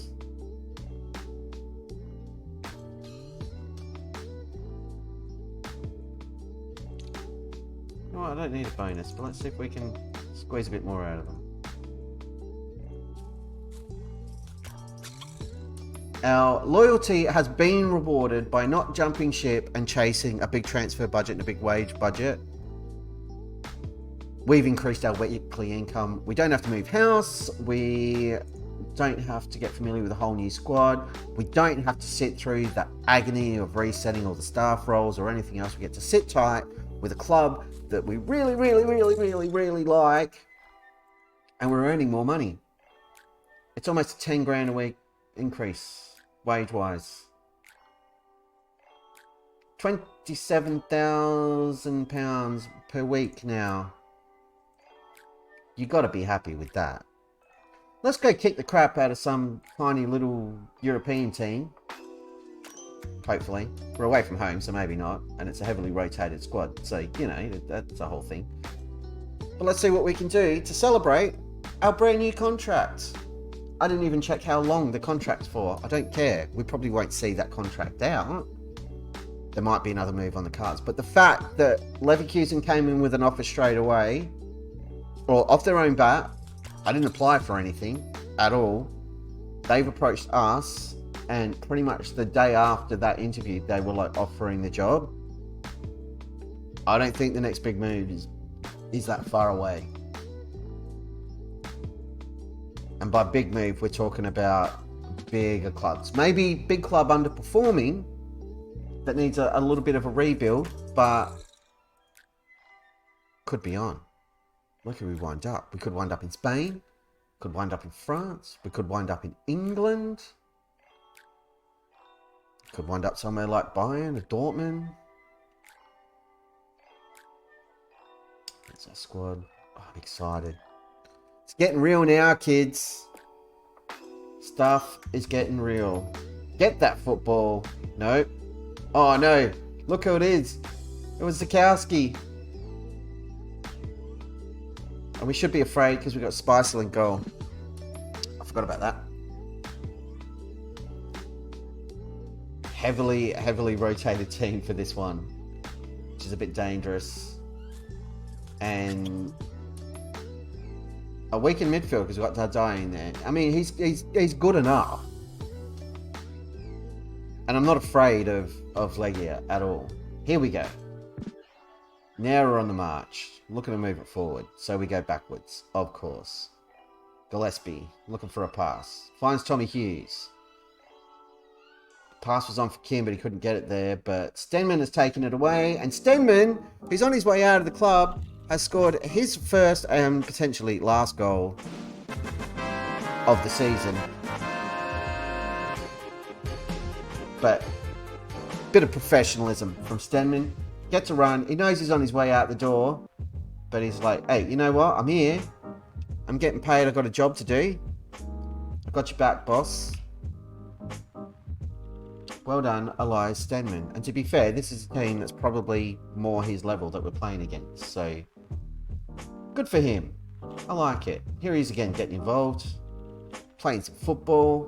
No, I don't need a bonus, but let's see if we can squeeze a bit more out of them. Our loyalty has been rewarded by not jumping ship and chasing a big transfer budget and a big wage budget. We've increased our weekly income. We don't have to move house. We don't have to get familiar with a whole new squad. We don't have to sit through the agony of resetting all the staff roles or anything else. We get to sit tight with a club that we really like, and we're earning more money. It's almost a 10 grand a week increase, wage-wise. £27,000 per week now. You got to be happy with that. Let's go kick the crap out of some tiny little European team. Hopefully. We're away from home, so maybe not. And it's a heavily rotated squad. So, you know, that's a whole thing. But let's see what we can do to celebrate our brand new contract. I didn't even check how long the contract's for. I don't care. We probably won't see that contract out. There might be another move on the cards. But the fact that Leverkusen came in with an offer straight away, or off their own bat, I didn't apply for anything at all. They've approached us, and pretty much the day after that interview, they were like offering the job. I don't think the next big move is that far away. And by big move, we're talking about bigger clubs. Maybe big club underperforming that needs a little bit of a rebuild, but could be on. Where could we wind up? We could wind up in Spain. Could wind up in France. We could wind up in England. Could wind up somewhere like Bayern or Dortmund. That's our squad. Oh, I'm excited. It's getting real now, kids. Stuff is getting real. Get that football. Nope. Oh, no. Look who it is. It was Zukowski. And we should be afraid because we've got Spicer in goal. I forgot about that. Heavily rotated team for this one, which is a bit dangerous. And a weak in midfield because we've got Dardai in there. I mean, he's good enough. And I'm not afraid of Legia at all. Here we go. Now we're on the march. Looking to move it forward. So we go backwards, of course. Gillespie, looking for a pass. Finds Tommy Hughes. Pass was on for Kim, but he couldn't get it there. But Stenman has taken it away. And Stenman, who's on his way out of the club, has scored his first and potentially last goal of the season. But bit of professionalism from Stenman. Gets a run. He knows he's on his way out the door. But he's like, hey, you know what? I'm here. I'm getting paid. I've got a job to do. I've got your back, boss. Well done, Elias Stenman. And to be fair, this is a team that's probably more his level that we're playing against. So, good for him. I like it. Here he is again, getting involved. Playing some football.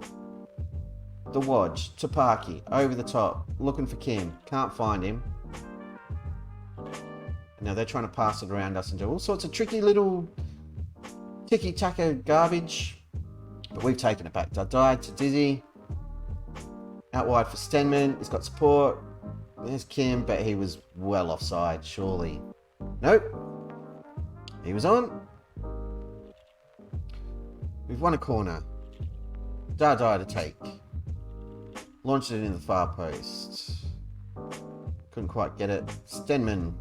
The Wodge, Tapaki, over the top. Looking for Kim. Can't find him. Now they're trying to pass it around us and do all sorts of tricky little tiki-taka garbage. But we've taken it back. Died to Dizzy. Out wide for Stenman. He's got support. There's Kim, but he was well offside, surely. Nope. He was on. We've won a corner. Dardai to take. Launched it in the far post. Couldn't quite get it. Stenman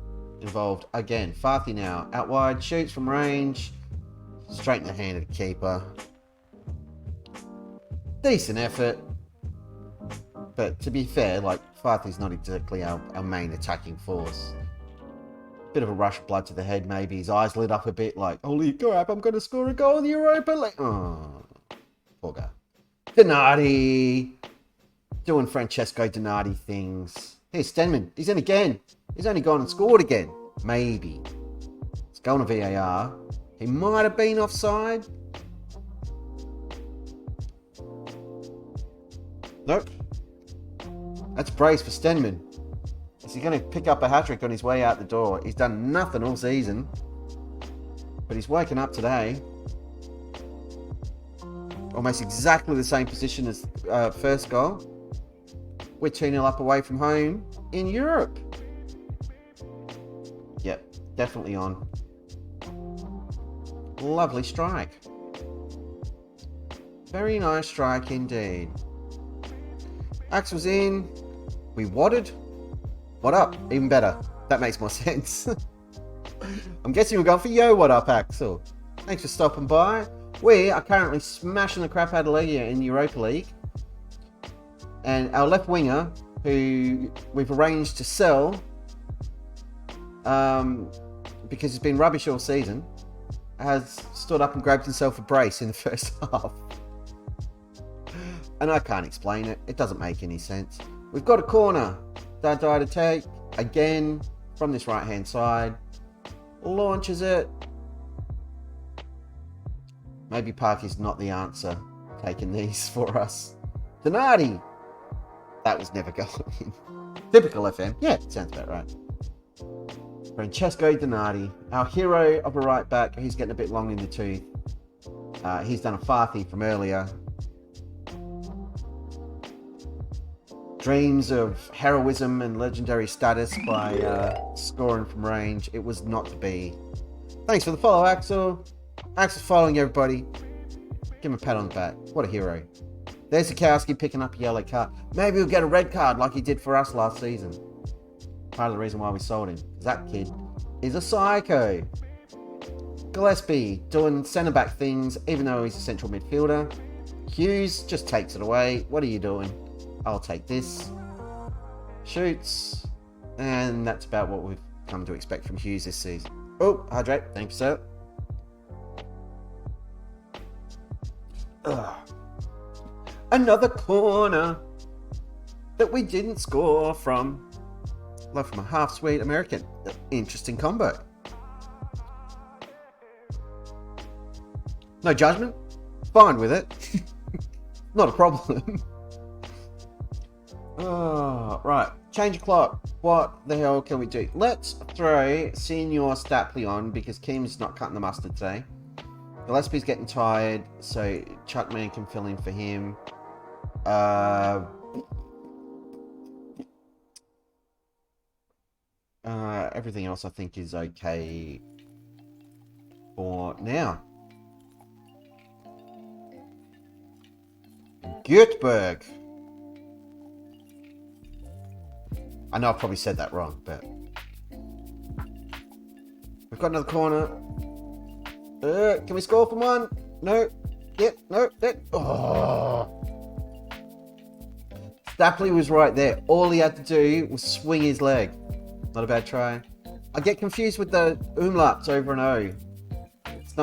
involved again. Farthy now. Out wide. Shoots from range. Straight in the hand of the keeper. Decent effort. But to be fair, like, Farthy's not exactly our main attacking force. Bit of a rush of blood to the head, maybe. His eyes lit up a bit, like, holy crap, I'm going to score a goal in the Europa League. Oh, poor guy. Donati. Doing Francesco Donati things. Here's Stenman. He's in again. He's only gone and scored again. Maybe. It's going to VAR. He might have been offside. Nope. That's brace for Stenman. Is he going to pick up a hat-trick on his way out the door? He's done nothing all season. But he's woken up today. Almost exactly the same position as first goal. We're 2-0 up away from home in Europe. Yep, definitely on. Lovely strike. Very nice strike indeed. Axel's in. We wadded. What up? Even better. That makes more sense. I'm guessing we're going for yo, what up, Axel? Thanks for stopping by. We are currently smashing the crap out of Legia in the Europa League. And our left winger, who we've arranged to sell, because he's been rubbish all season, has stood up and grabbed himself a brace in the first half. And I can't explain it. It doesn't make any sense. We've got a corner. Dardai to take. Again, from this right-hand side. Launches it. Maybe Parky's not the answer. Taking these for us. Donati. That was never going in. Typical FM. Yeah, sounds about right. Francesco Donati. Our hero of a right back. He's getting a bit long in the tooth. He's done a farthy from earlier. Dreams of heroism and legendary status by scoring from range. It was not to be. Thanks for the follow, Axel. Axel's following everybody. Give him a pat on the back. What a hero. There's Sikowski picking up a yellow card. Maybe he'll get a red card like he did for us last season. Part of the reason why we sold him. Because that kid is a psycho. Gillespie doing centre-back things even though he's a central midfielder. Hughes just takes it away. What are you doing? I'll take this. Shoots. And that's about what we've come to expect from Hughes this season. Oh, hydrate. Thank you, sir. Ugh. Another corner that we didn't score from. Love from a half-sweet American. Interesting combo. No judgment. Fine with it. Not a problem. Oh, right. Change of clock. What the hell can we do? Let's throw Senior Stapley on because Kim's not cutting the mustard today. Gillespie's getting tired, so Chuckman can fill in for him. Everything else I think is okay for now. Göteborg. I know I probably said that wrong, but we've got another corner. Can we score from one? No. Yep. No. Oh. Stapley was right there. All he had to do was swing his leg. Not a bad try. I get confused with the umlauts over an O. It's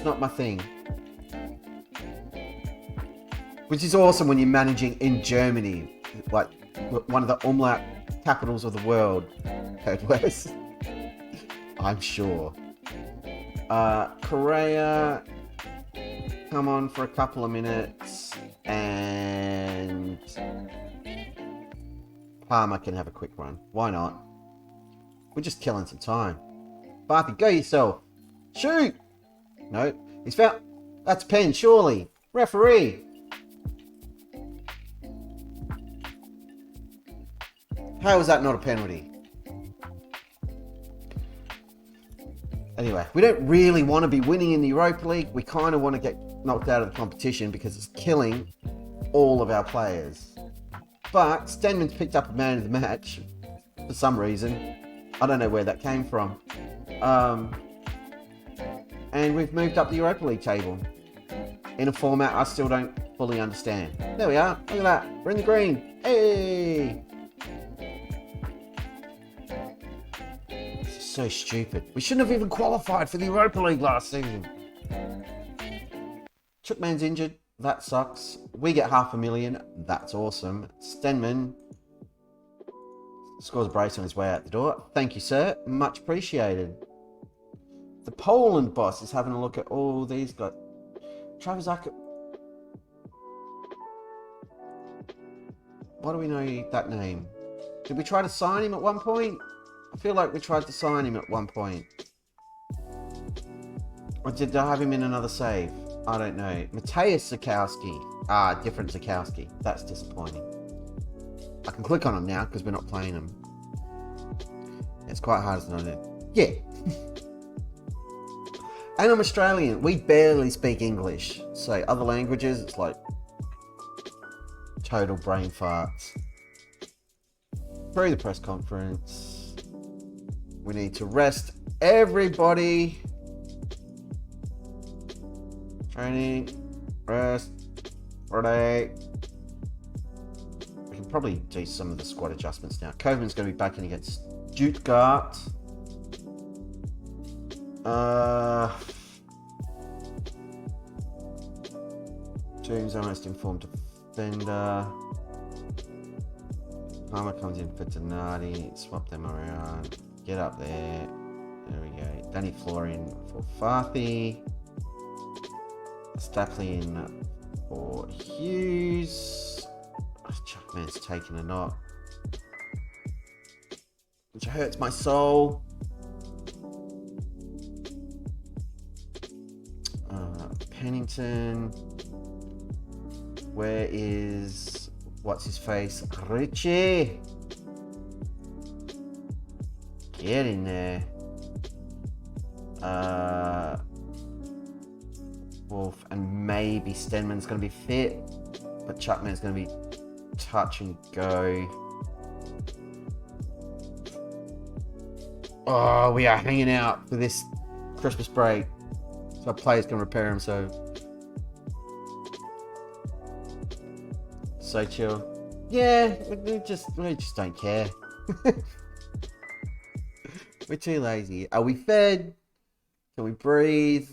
not my thing. Which is awesome when you're managing in Germany. Like, one of the umlaut capitals of the world. Heard worse. I'm sure. Korea, come on for a couple of minutes, and Palmer can have a quick run. Why not? We're just killing some time. Barthy, go yourself. Shoot! No, he's found. That's pen, surely. Referee. How is that not a penalty? Anyway, we don't really want to be winning in the Europa League. We kind of want to get knocked out of the competition because it's killing all of our players. But Stenman's picked up a man of the match for some reason. I don't know where that came from. And we've moved up the Europa League table in a format I still don't fully understand. There we are. Look at that. We're in the green. Hey! This is so stupid. We shouldn't have even qualified for the Europa League last season. Chukman's injured. That sucks. We get $500,000. That's awesome. Stenman scores a brace on his way out the door. Thank you, sir. Much appreciated. The Poland boss is having a look at all these guys. Travis Acker. Why do we know that name? Did we try to sign him at one point? I feel like we tried to sign him at one point. Or did I have him in another save? I don't know. Mateusz Zakowski. Ah, different Zakowski. That's disappointing. I can click on him now because we're not playing him. It's quite hard to know. Yeah. And I'm Australian. We barely speak English. So other languages, it's like total brain farts. Through the press conference. We need to rest everybody. Training, rest, Friday. We can probably do some of the squad adjustments now. Koeman's going to be back in against Stuttgart. James, our most informed defender. Palmer comes in for Donati. Swap them around. Get up there. There we go. Danny Florian for Farthy. Stackley in for Hughes. Chuckman's taking a knock, which hurts my soul. Pennington. Where is what's his face? Richie. Get in there. Wolf, and maybe Stenman's going to be fit, but Chuckman's going to be touch and go. Oh, we are hanging out for this Christmas break, so our players can repair themselves. So chill. Yeah, we just don't care. We're too lazy. Are we fed? Can we breathe?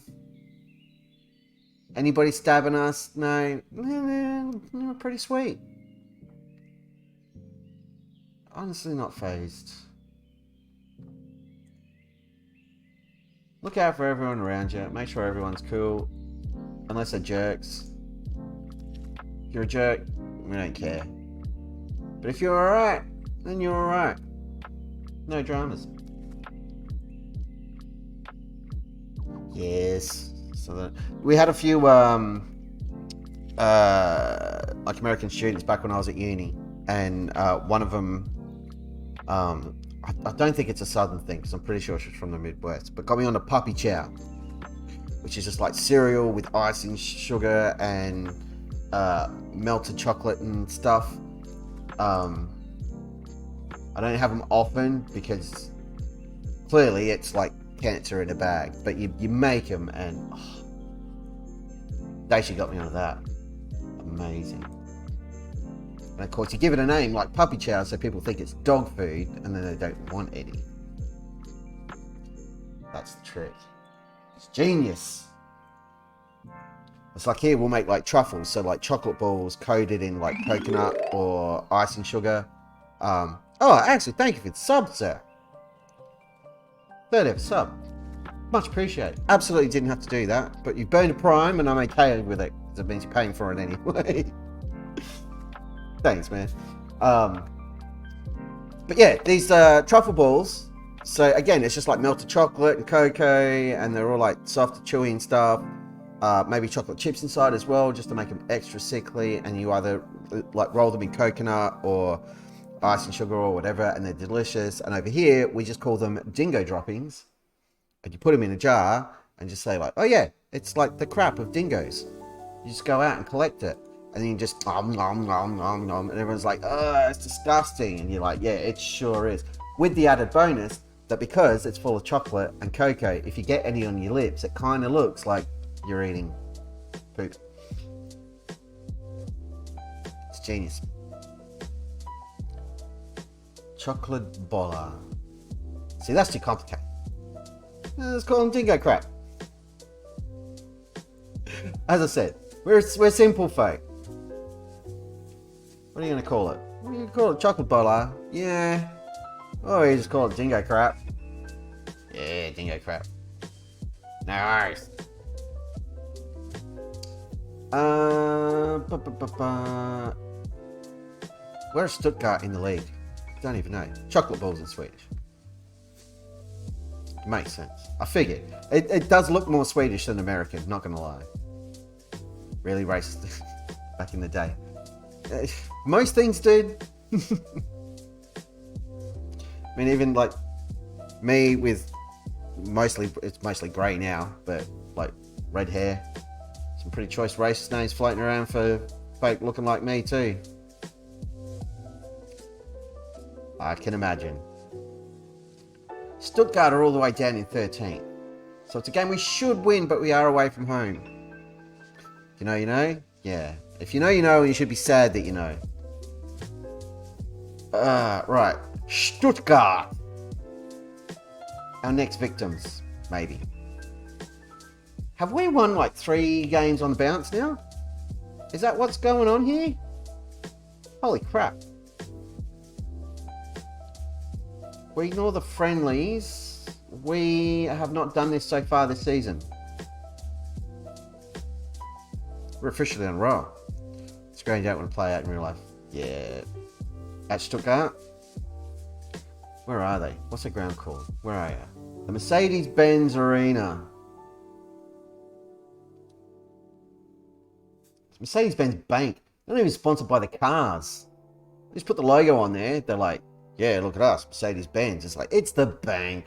Anybody stabbing us? No. We're pretty sweet. Honestly, not phased. Look out for everyone around you. Make sure everyone's cool. Unless they're jerks. If you're a jerk, we don't care. But if you're alright, then you're alright. No dramas. Yes. So that we had a few like American students back when I was at uni, and one of them, I don't think it's a southern thing because I'm pretty sure she's from the Midwest, but got me on a puppy chow, which is just like cereal with icing, sugar, and melted chocolate and stuff. I don't have them often because clearly it's like cancer in a bag, but you make them, and Daisy got me onto that. Amazing. And of course you give it a name like puppy chow so people think it's dog food and then they don't want any. That's the trick. It's genius. It's like here we'll make like truffles, so like chocolate balls coated in like coconut or icing sugar. Oh, actually, thank you for the sub, sir. Third ever sub. Much appreciated. Absolutely didn't have to do that, but you burned a prime and I'm okay with it, because it means you're paying for it anyway. Thanks, man. But yeah, these truffle balls, so again, it's just like melted chocolate and cocoa, and they're all like soft and chewy and stuff. Maybe chocolate chips inside as well, just to make them extra sickly, and you either like roll them in coconut or ice and sugar or whatever, and they're delicious. And over here, we just call them dingo droppings, and you put them in a jar and just say like, oh yeah, it's like the crap of dingoes. You just go out and collect it, and then you just nom nom nom nom nom, and everyone's like, oh, it's disgusting, and you're like, yeah, it sure is. With the added bonus that because it's full of chocolate and cocoa, if you get any on your lips, it kind of looks like you're eating poop. It's genius. Chocolate bolla. See, that's too complicated. Let's call them dingo crap. As I said, we're simple folk. What are you going to call it? What are you going to call it? Chocolate bolla? Yeah. Oh, you just call it dingo crap. Yeah, dingo crap. No worries. Where's Stuttgart in the league? Don't even know. Chocolate balls in Swedish. Makes sense. I figured. It does look more Swedish than American, not gonna lie. Really racist back in the day. Most things did. I mean, even like me with it's mostly grey now, but like red hair. Some pretty choice racist names floating around for folk looking like me too. I can imagine. Stuttgart are all the way down in 13th. So it's a game we should win, but we are away from home. You know, you know? Yeah. If you know, you know, and you should be sad that you know. Right. Stuttgart. Our next victims, maybe. Have we won like 3 games on the bounce now? Is that what's going on here? Holy crap. We ignore the friendlies. We have not done this so far this season. We're officially on a roll. Strange out when play out in real life. Yeah. At Stuttgart? Where are they? What's the ground called? Where are you? The Mercedes-Benz Arena. Mercedes-Benz Bank. They're not even sponsored by the cars. They just put the logo on there. They're like, yeah, look at us, Mercedes-Benz. It's like, it's the bank.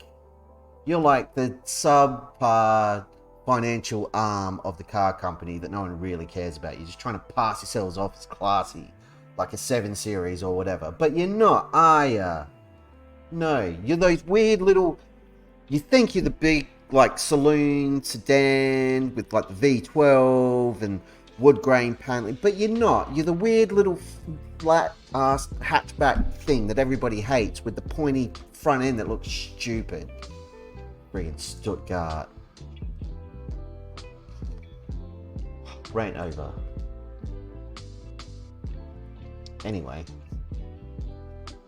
You're like the subpar financial arm of the car company that no one really cares about. You're just trying to pass yourselves off as classy, like a 7 Series or whatever. But you're not, are ya? No, you're those weird little... You think you're the big, like, saloon sedan with, like, the V12 and wood grain paneling, but you're not. You're the weird little flat-ass hatchback thing that everybody hates with the pointy front end that looks stupid. Friggin' Stuttgart. Rant over. Anyway.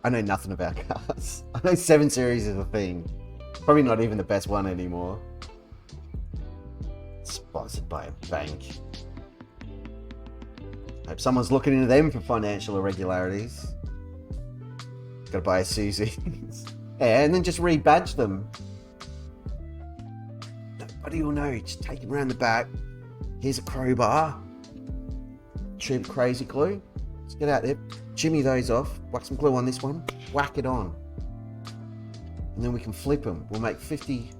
I know nothing about cars. I know 7 Series is a thing. Probably not even the best one anymore. Sponsored by a bank. Hope someone's looking into them for financial irregularities. Gotta buy a Susie. Yeah, and then just rebadge them. Nobody will know. Just take them around the back. Here's a crowbar. Tube crazy glue. Let's get out there. Jimmy those off. Whack some glue on this one. Whack it on. And then we can flip them. We'll make 50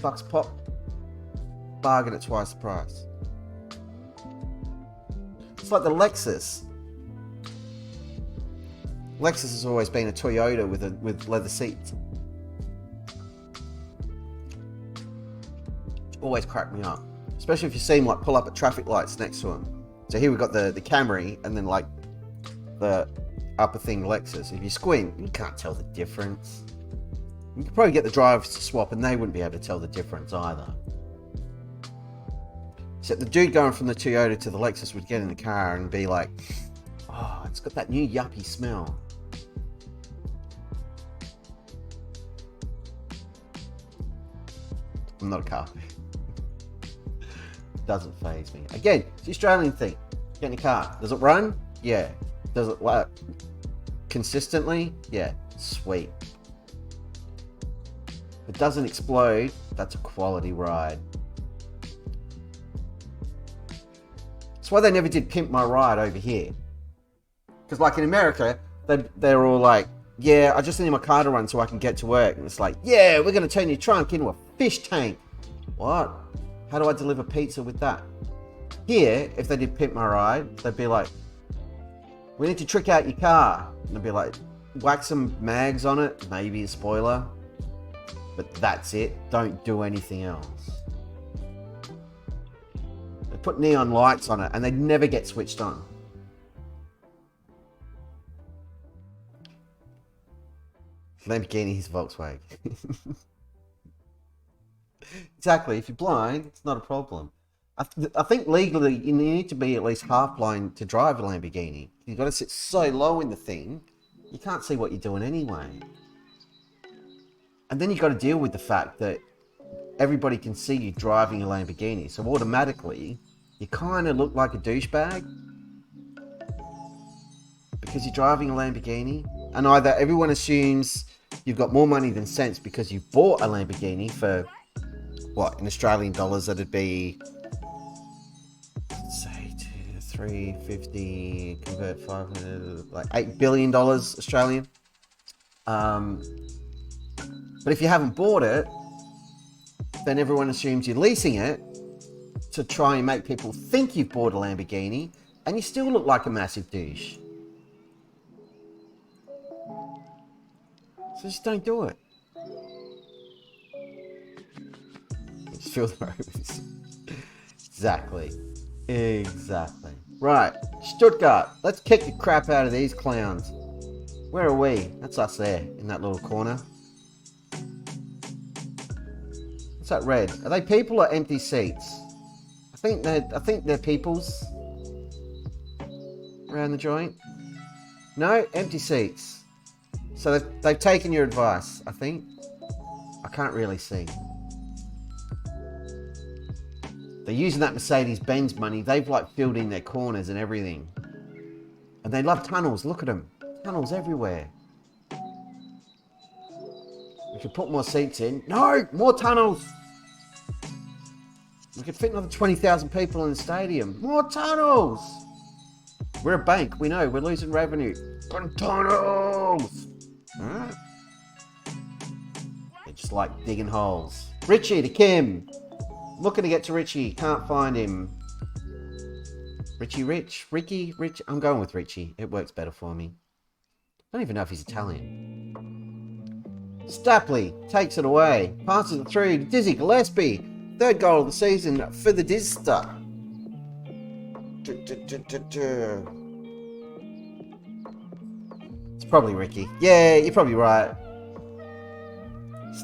bucks a pop. Bargain at twice the price. It's like the Lexus. Lexus has always been a Toyota with leather seats. Always cracked me up. Especially if you see them like pull up at traffic lights next to them. So here we've got the Camry and then like the upper thing Lexus. If you squint, you can't tell the difference. You could probably get the drivers to swap and they wouldn't be able to tell the difference either. Except the dude going from the Toyota to the Lexus would get in the car and be like, oh, it's got that new yuppie smell. I'm not a car. Doesn't faze me. Again, it's the Australian thing. Get in your car. Does it run? Yeah. Does it work consistently? Yeah. Sweet. If it doesn't explode, that's a quality ride. That's why they never did Pimp My Ride over here. Because like in America, they're all like, yeah, I just need my car to run so I can get to work. And it's like, yeah, we're going to turn your trunk into a fish tank. What? How do I deliver pizza with that? Here, if they did Pimp My Ride, they'd be like, we need to trick out your car. And they'd be like, whack some mags on it, maybe a spoiler. But that's it. Don't do anything else. They put neon lights on it and they never get switched on. Lamborghini's Volkswagen. Exactly. If you're blind, it's not a problem. I think legally you need to be at least half blind to drive a Lamborghini. You've got to sit so low in the thing, you can't see what you're doing anyway. And then you've got to deal with the fact that everybody can see you driving a Lamborghini. So automatically, you kind of look like a douchebag because you're driving a Lamborghini. And either everyone assumes you've got more money than sense because you've bought a Lamborghini for, what, in Australian dollars, that'd be, let's say, 350, convert 500, like $8 billion Australian. But if you haven't bought it, then everyone assumes you're leasing it to try and make people think you've bought a Lamborghini, and you still look like a massive douche. So just don't do it. Just fill the road with this. Exactly. Right, Stuttgart. Let's kick the crap out of these clowns. Where are we? That's us there, in that little corner. What's that red? Are they people or empty seats? I think they're peoples. Around the joint. No, empty seats. So they've taken your advice, I think. I can't really see. They're using that Mercedes-Benz money. They've like filled in their corners and everything. And they love tunnels. Look at them. Tunnels everywhere. We could put more seats in. No, more tunnels. We could fit another 20,000 people in the stadium. More tunnels. We're a bank. We know we're losing revenue. Tunnels. Huh? They're just like digging holes. Richie to Kim. Looking to get to Richie. Can't find him. Richie Rich. Ricky Rich. I'm going with Richie. It works better for me. I don't even know if he's Italian. Stapley takes it away. Passes it through to Dizzy Gillespie. Third goal of the season for the Dizster. It's probably Ricky. Yeah, you're probably right.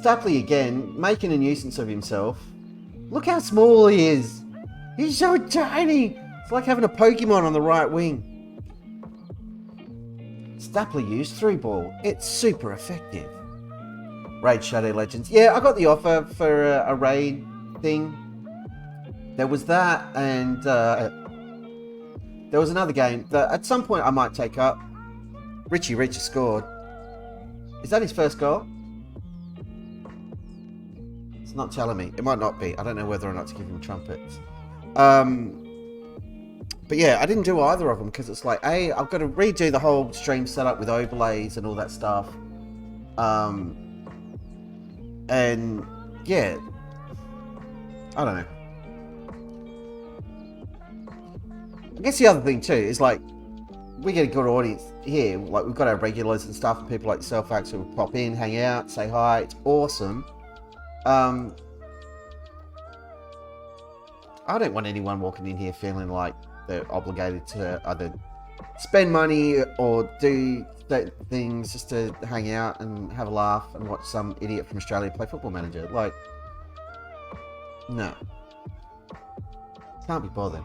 Stapley again, making a nuisance of himself. Look how small he is. He's so tiny. It's like having a Pokemon on the right wing. Stapley used through ball. It's super effective. Raid Shadow Legends. Yeah, I got the offer for a raid thing. There was that, and there was another game that at some point I might take up. Richie Rich scored. Is that his first goal? It's not telling me. It might not be. I don't know whether or not to give him trumpets. But yeah, I didn't do either of them because it's like, A, I've got to redo the whole stream setup with overlays and all that stuff. And yeah, I don't know. I guess the other thing too is like, we get a good audience here. Like we've got our regulars and stuff, and people like yourself actually will pop in, hang out, say hi. It's awesome. I don't want anyone walking in here feeling like they're obligated to either spend money or do things just to hang out and have a laugh and watch some idiot from Australia play Football Manager. Like, no. Can't be bothered.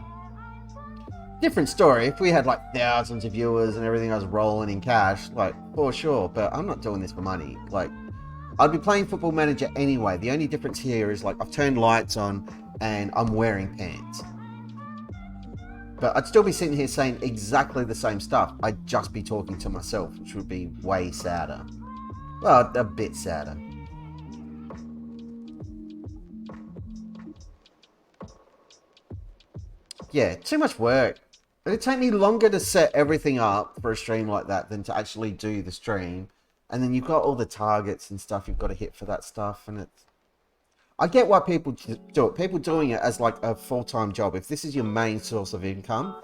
Different story. If we had like thousands of viewers and everything, I was rolling in cash, like for sure. But I'm not doing this for money. Like, I'd be playing Football Manager anyway. The only difference here is like I've turned lights on and I'm wearing pants. But I'd still be sitting here saying exactly the same stuff. I'd just be talking to myself, which would be way sadder. Well, a bit sadder. Yeah, too much work. It'd take me longer to set everything up for a stream like that than to actually do the stream. And then you've got all the targets and stuff you've got to hit for that stuff. And it's... I get why people do it. People doing it as like a full-time job. If this is your main source of income,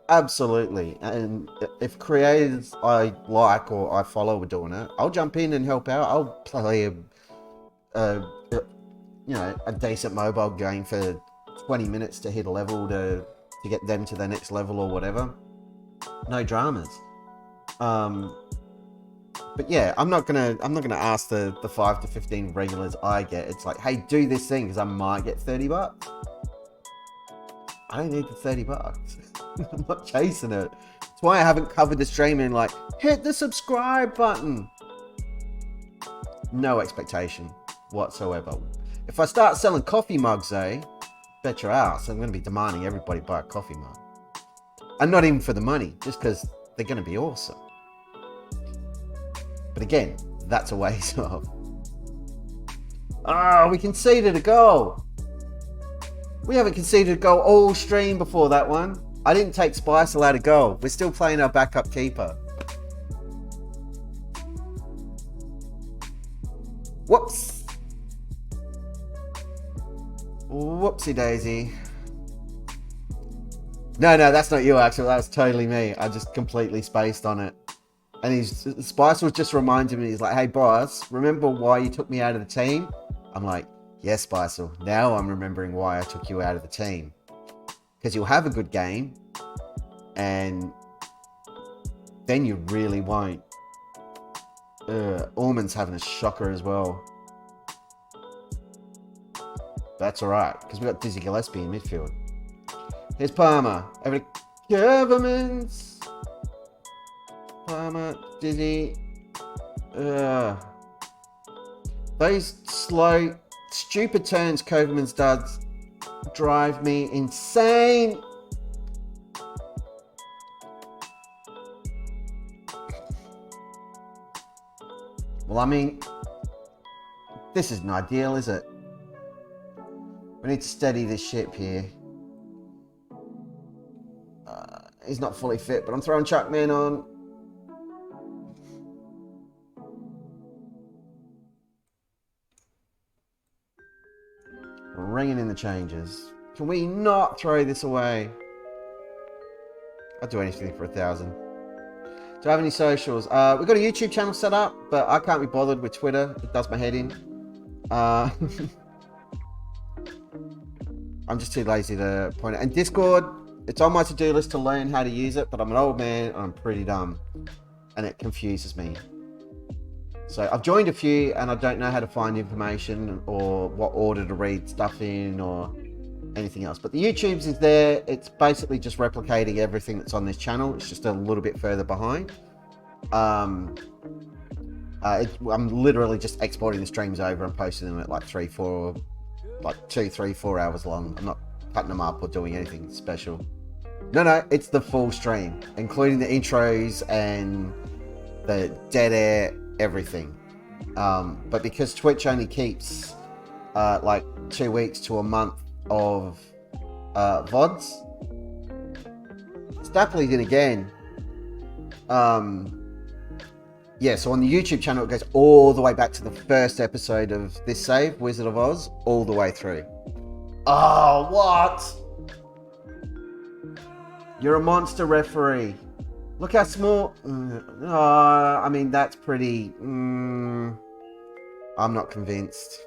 absolutely. And if creators I like or I follow are doing it, I'll jump in and help out. I'll play a decent mobile game for 20 minutes to hit a level to get them to their next level or whatever. No dramas. But yeah, I'm not gonna ask the 5 to 15 regulars I get. It's like, hey, do this thing because I might get $30. I don't need the $30. I'm not chasing it. That's why I haven't covered the stream in like, hit the subscribe button. No expectation whatsoever. If I start selling coffee mugs though, bet your ass I'm going to be demanding everybody buy a coffee mug. And not even for the money, just because they're going to be awesome. But again, that's a ways off. Ah, we conceded a goal. We haven't conceded a goal all stream before that one. I didn't take Spice out of goal. We're still playing our backup keeper. Whoops. Whoopsie daisy. No, that's not you actually. That was totally me. I just completely spaced on it. And Spice was just reminding me, he's like, hey boss, remember why you took me out of the team? I'm like, yes, Spicer. Now I'm remembering why I took you out of the team. Because you'll have a good game, and then you really won't. Ormond's having a shocker as well. That's alright, because we've got Dizzy Gillespie in midfield. Here's Palmer. Over to Governments. Palmer, Dizzy. Those slow, stupid turns Koverman's does drive me insane. Well, I mean, this isn't ideal, is it? We need to steady this ship here. He's not fully fit, but I'm throwing Chuckman on. Ringing in the changes. Can we not throw this away? I'd do anything for 1,000. Do I have any socials? We've got a YouTube channel set up, but I can't be bothered with Twitter. It does my head in. I'm just too lazy to point it. And Discord, it's on my to-do list to learn how to use it, but I'm an old man and I'm pretty dumb. And it confuses me. So I've joined a few and I don't know how to find information or what order to read stuff in or anything else. But the YouTube's is there. It's basically just replicating everything that's on this channel. It's just a little bit further behind. I'm literally just exporting the streams over and posting them at like 2, 3, 4 hours long. I'm not cutting them up or doing anything special. No, it's the full stream, including the intros and the dead air, everything. But because Twitch only keeps like 2 weeks to a month of VODs, Stapley's in again. Yeah, so on the YouTube channel it goes all the way back to the first episode of this save, Wizard of Oz, all the way through. Oh, what? You're a monster referee. Look how small. I mean, that's pretty. I'm not convinced.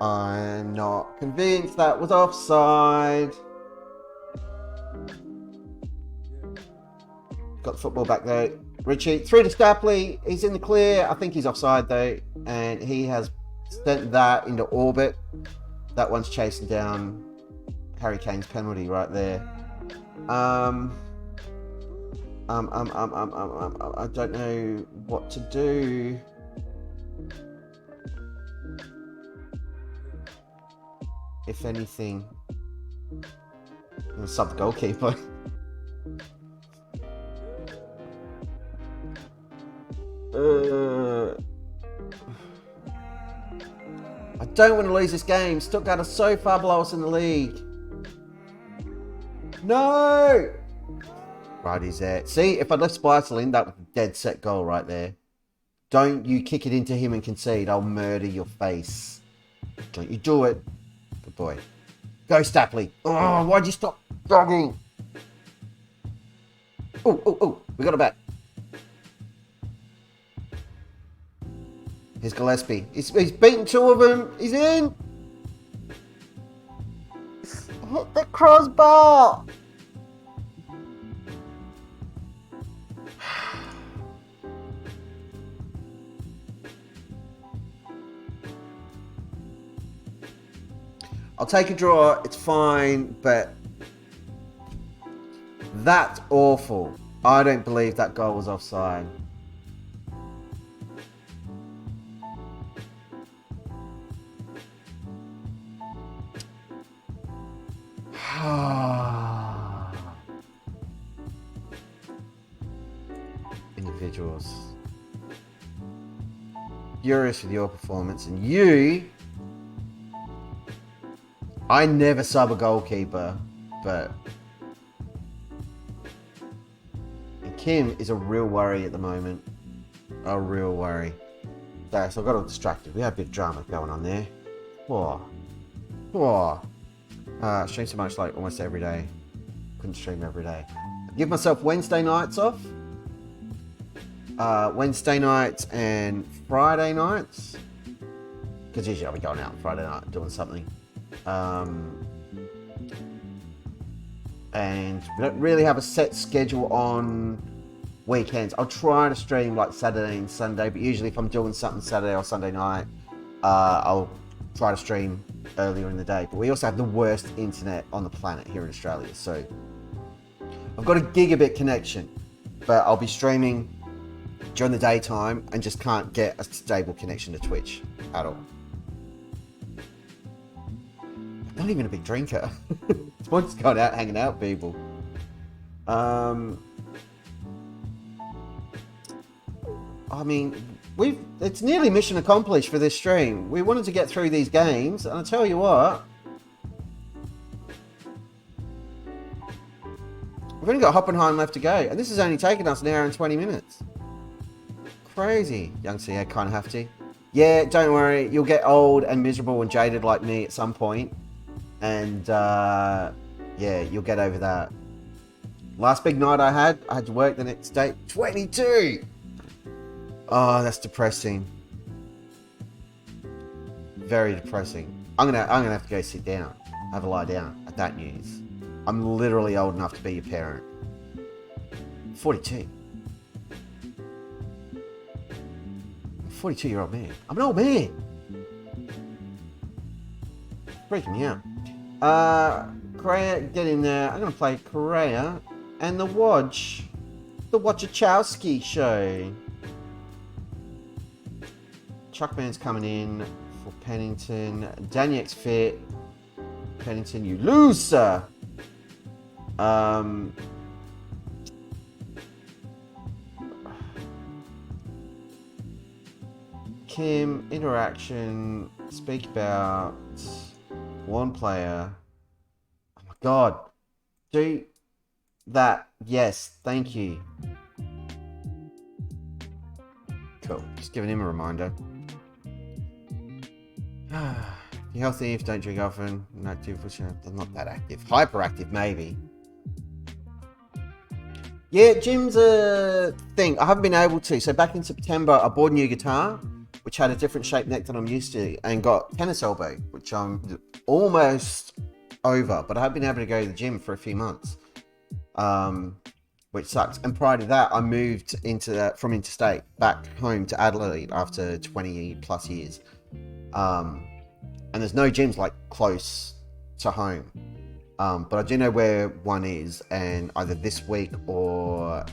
I'm not convinced that was offside. Got the football back though. Richie through to Stapley. He's in the clear. I think he's offside though, and he has sent that into orbit. That one's chasing down Harry Kane's penalty right there. I don't know what to do. If anything, I'm gonna sub the goalkeeper. I don't want to lose this game. Stuttgart are so far below us in the league. No! Right, he's there. See, if I'd left Spicer in, that was a dead set goal right there. Don't you kick it into him and concede. I'll murder your face. Don't you do it. Good boy. Go, Stapley. Oh, why'd you stop jogging? Oh, we got it back. Here's Gillespie. He's beaten two of them. He's in. Hit the crossbar. I'll take a draw. It's fine, but that's awful. I don't believe that goal was offside. Individuals. Furious with your performance, and you. I never sub a goalkeeper, but and Kim is a real worry at the moment. A real worry. So I got all distracted. We had a bit of drama going on there. Stream so much like almost every day. Couldn't stream every day. I give myself Wednesday nights off. Wednesday nights and Friday nights. Because usually I'll be going out on Friday night doing something. And we don't really have a set schedule on weekends. I'll try to stream like Saturday and Sunday, but usually if I'm doing something Saturday or Sunday night, I'll try to stream earlier in the day. But we also have the worst internet on the planet here in Australia, so I've got a gigabit connection, but I'll be streaming during the daytime and just can't get a stable connection to Twitch at all. I'm not even a big drinker. It's more just going out, hanging out with people. I mean, it's nearly mission accomplished for this stream. We wanted to get through these games, and I tell you what, we've only got Hoppenheim left to go, and this has only taken us an hour and 20 minutes. Crazy. Young CA kind of have to. Yeah, don't worry, you'll get old and miserable and jaded like me at some point. And yeah, you'll get over that. Last big night I had to work the next day. 22! Oh, that's depressing. Very depressing. I'm gonna have to go sit down. Have a lie down at that news. I'm literally old enough to be your parent. 42. 42-year-old man. I'm an old man. Freaking me out. Correa, get in there. I'm going to play Correa and the Wachowski show. Chuckman's coming in for Pennington. Daniek's fit. Pennington, you lose, sir. Kim, interaction, speak about one player. Oh my god. Do that. Yes, thank you. Cool. Just giving him a reminder. You're healthy if you don't drink often. Inactive, they're not that active. Hyperactive, maybe. Yeah, gym's a thing. I haven't been able to. So back in September, I bought a new guitar, which had a different shaped neck than I'm used to, and got tennis elbow, which I'm almost over, but I haven't been able to go to the gym for a few months, which sucks. And prior to that, I moved from interstate back home to Adelaide after 20 plus years. And there's no gyms like close to home. But I do know where one is, and either this week or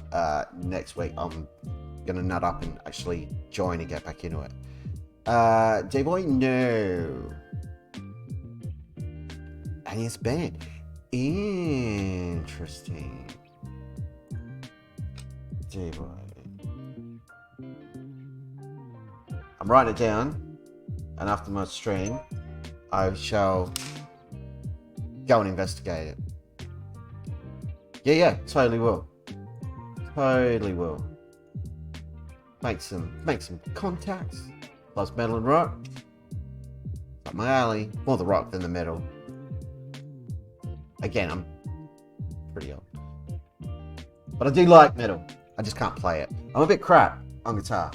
next week, I'm gonna nut up and actually join and get back into it. D-Boy, no. And it's banned. Interesting. D-Boy. I'm writing it down, and after my stream, I shall go and investigate it. Yeah, totally will. Totally will. Make some contacts. Loves metal and rock. Up my alley. More the rock than the metal. Again, I'm pretty old. But I do like metal. I just can't play it. I'm a bit crap on guitar.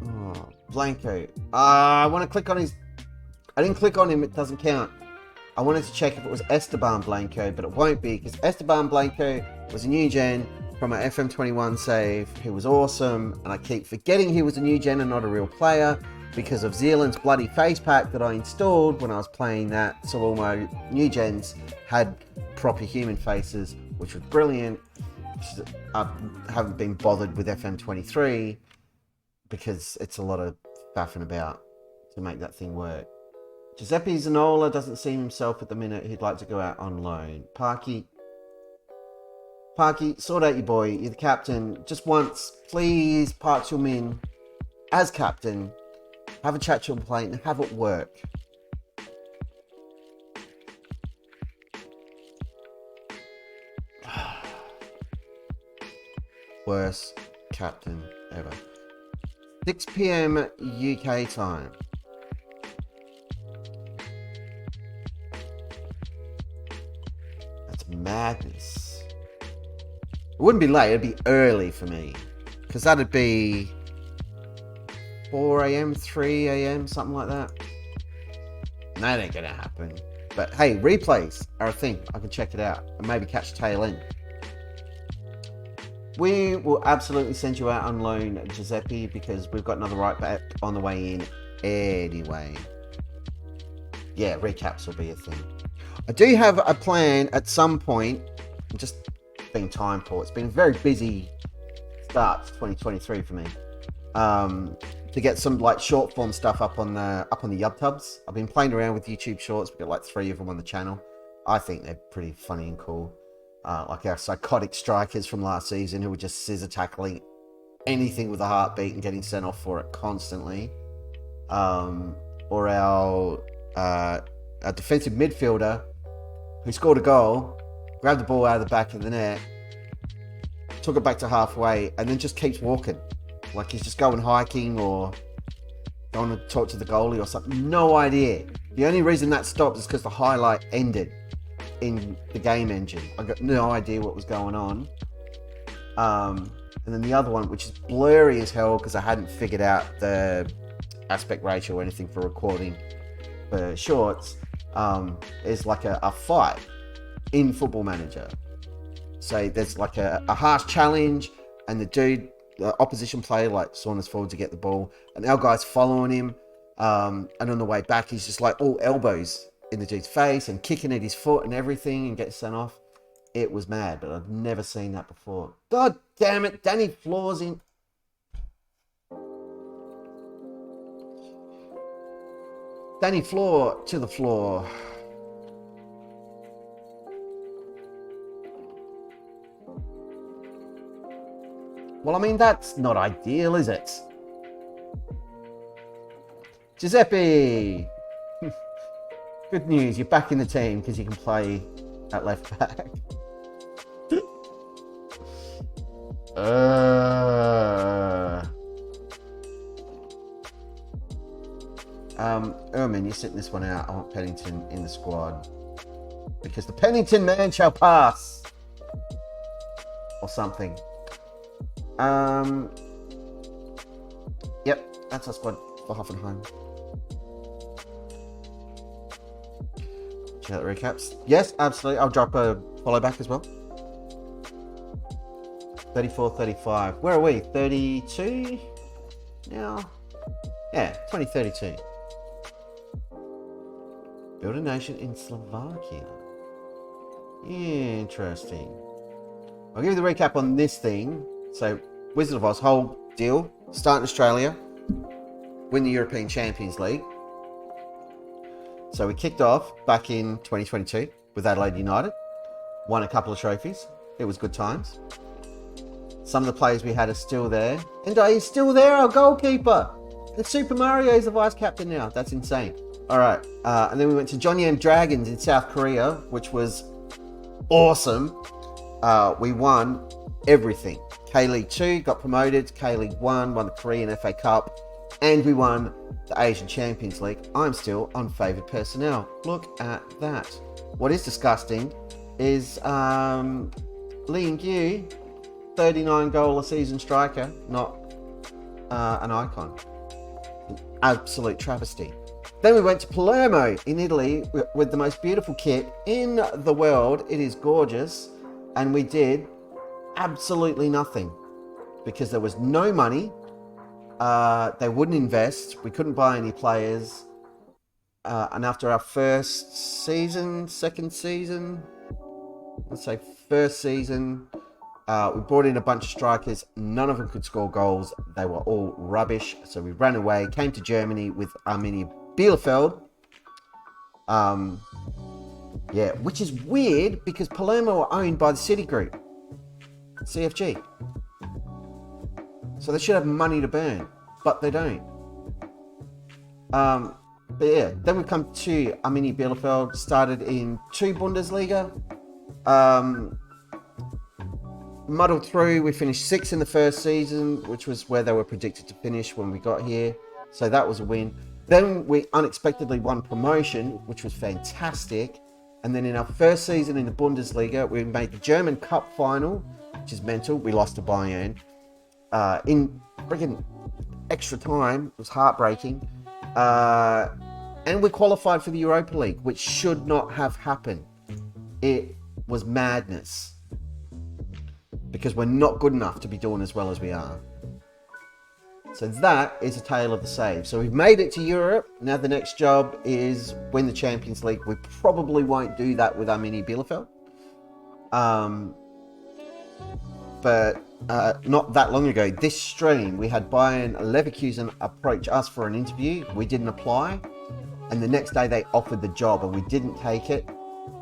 Oh, Blanco. I want to click on his... I didn't click on him, it doesn't count. I wanted to check if it was Esteban Blanco, but it won't be, because Esteban Blanco was a new gen from an FM23 save who was awesome, and I keep forgetting he was a new gen and not a real player because of Zealand's bloody face pack that I installed when I was playing that, so all my new gens had proper human faces, which was brilliant. I haven't been bothered with FM23 because it's a lot of faffing about to make that thing work. Giuseppe Zanola doesn't see himself at the minute. He'd like to go out on loan. Parky, sort out your boy. You're the captain. Just once, please park your min as captain. Have a chat to your plate and have it work. Worst captain ever. 6 PM UK time. That's madness. It wouldn't be late, it'd be early for me. Because that'd be 4 AM, 3 AM, something like that. And that ain't gonna happen. But hey, replays are a thing. I can check it out and maybe catch tail end. We will absolutely send you out on loan, Giuseppe, because we've got another right back on the way in anyway. Yeah, recaps will be a thing. I do have a plan at some point. I'm just being time poor. It's been a very busy start to 2023 for me. To get some like short form stuff up on the YubTubs. I've been playing around with YouTube Shorts. We've got like 3 of them on the channel. I think they're pretty funny and cool. Like our psychotic strikers from last season who were just scissor tackling anything with a heartbeat and getting sent off for it constantly. Or our defensive midfielder who scored a goal, grabbed the ball out of the back of the net, took it back to halfway, and then just keeps walking. Like he's just going hiking or going to talk to the goalie or something. No idea. The only reason that stopped is because the highlight ended in the game engine. I got no idea what was going on. And then the other one, which is blurry as hell because I hadn't figured out the aspect ratio or anything for recording for shorts, is like a fight in Football Manager. So there's like a harsh challenge, and the opposition player like saunters forward to get the ball, and our guy's following him, and on the way back he's just like all elbows in the dude's face and kicking at his foot and everything and gets sent off. It was mad, but I've never seen that before. God damn it, Danny Floor's in. Danny Floor to the floor. Well, I mean, that's not ideal, is it? Giuseppe! Good news, you're back in the team because you can play at left back. Ermin, you're sitting this one out. I want Pennington in the squad because the Pennington man shall pass, or something. Yep, that's our squad for Hoffenheim. Check out the recaps. Yes, absolutely. I'll drop a follow back as well. 34, 35. Where are we? 32 now? Yeah, 2032. Build a nation in Slovakia. Interesting. I'll give you the recap on this thing. So, Wizard of Oz, whole deal. Start in Australia. Win the European Champions League. So we kicked off back in 2022 with Adelaide United. Won a couple of trophies. It was good times. Some of the players we had are still there. And he's still there, our goalkeeper. And Super Mario is the vice captain now. That's insane. All right. And then we went to Jongyam Dragons in South Korea, which was awesome. We won everything. K-League 2 got promoted. K-League 1 won the Korean FA Cup. And we won the Asian Champions League. I'm still on favoured personnel. Look at that. What is disgusting is Lee Ng-yu, 39 goal a season striker, not an icon. An absolute travesty. Then we went to Palermo in Italy with the most beautiful kit in the world. It is gorgeous. And we did absolutely nothing because there was no money. They wouldn't invest. We couldn't buy any players. And after our first season, second season, let's say first season, we brought in a bunch of strikers. None of them could score goals. They were all rubbish. So we ran away, came to Germany with Arminia Bielefeld. Yeah, which is weird because Palermo are owned by the City Group, CFG. So they should have money to burn, but they don't. But yeah, then we come to Arminia Bielefeld, started in 2 Bundesliga. Muddled through, we finished 6th in the first season, which was where they were predicted to finish when we got here. So that was a win. Then we unexpectedly won promotion, which was fantastic. And then in our first season in the Bundesliga, we made the German Cup final, which is mental. We lost to Bayern. In freaking extra time. It was heartbreaking. And we qualified for the Europa League, which should not have happened. It was madness. Because we're not good enough to be doing as well as we are. So that is a tale of the save. So we've made it to Europe. Now the next job is win the Champions League. We probably won't do that with Arminia Bielefeld. But not that long ago, this stream, we had Bayern Leverkusen approach us for an interview. We didn't apply. And the next day they offered the job and we didn't take it,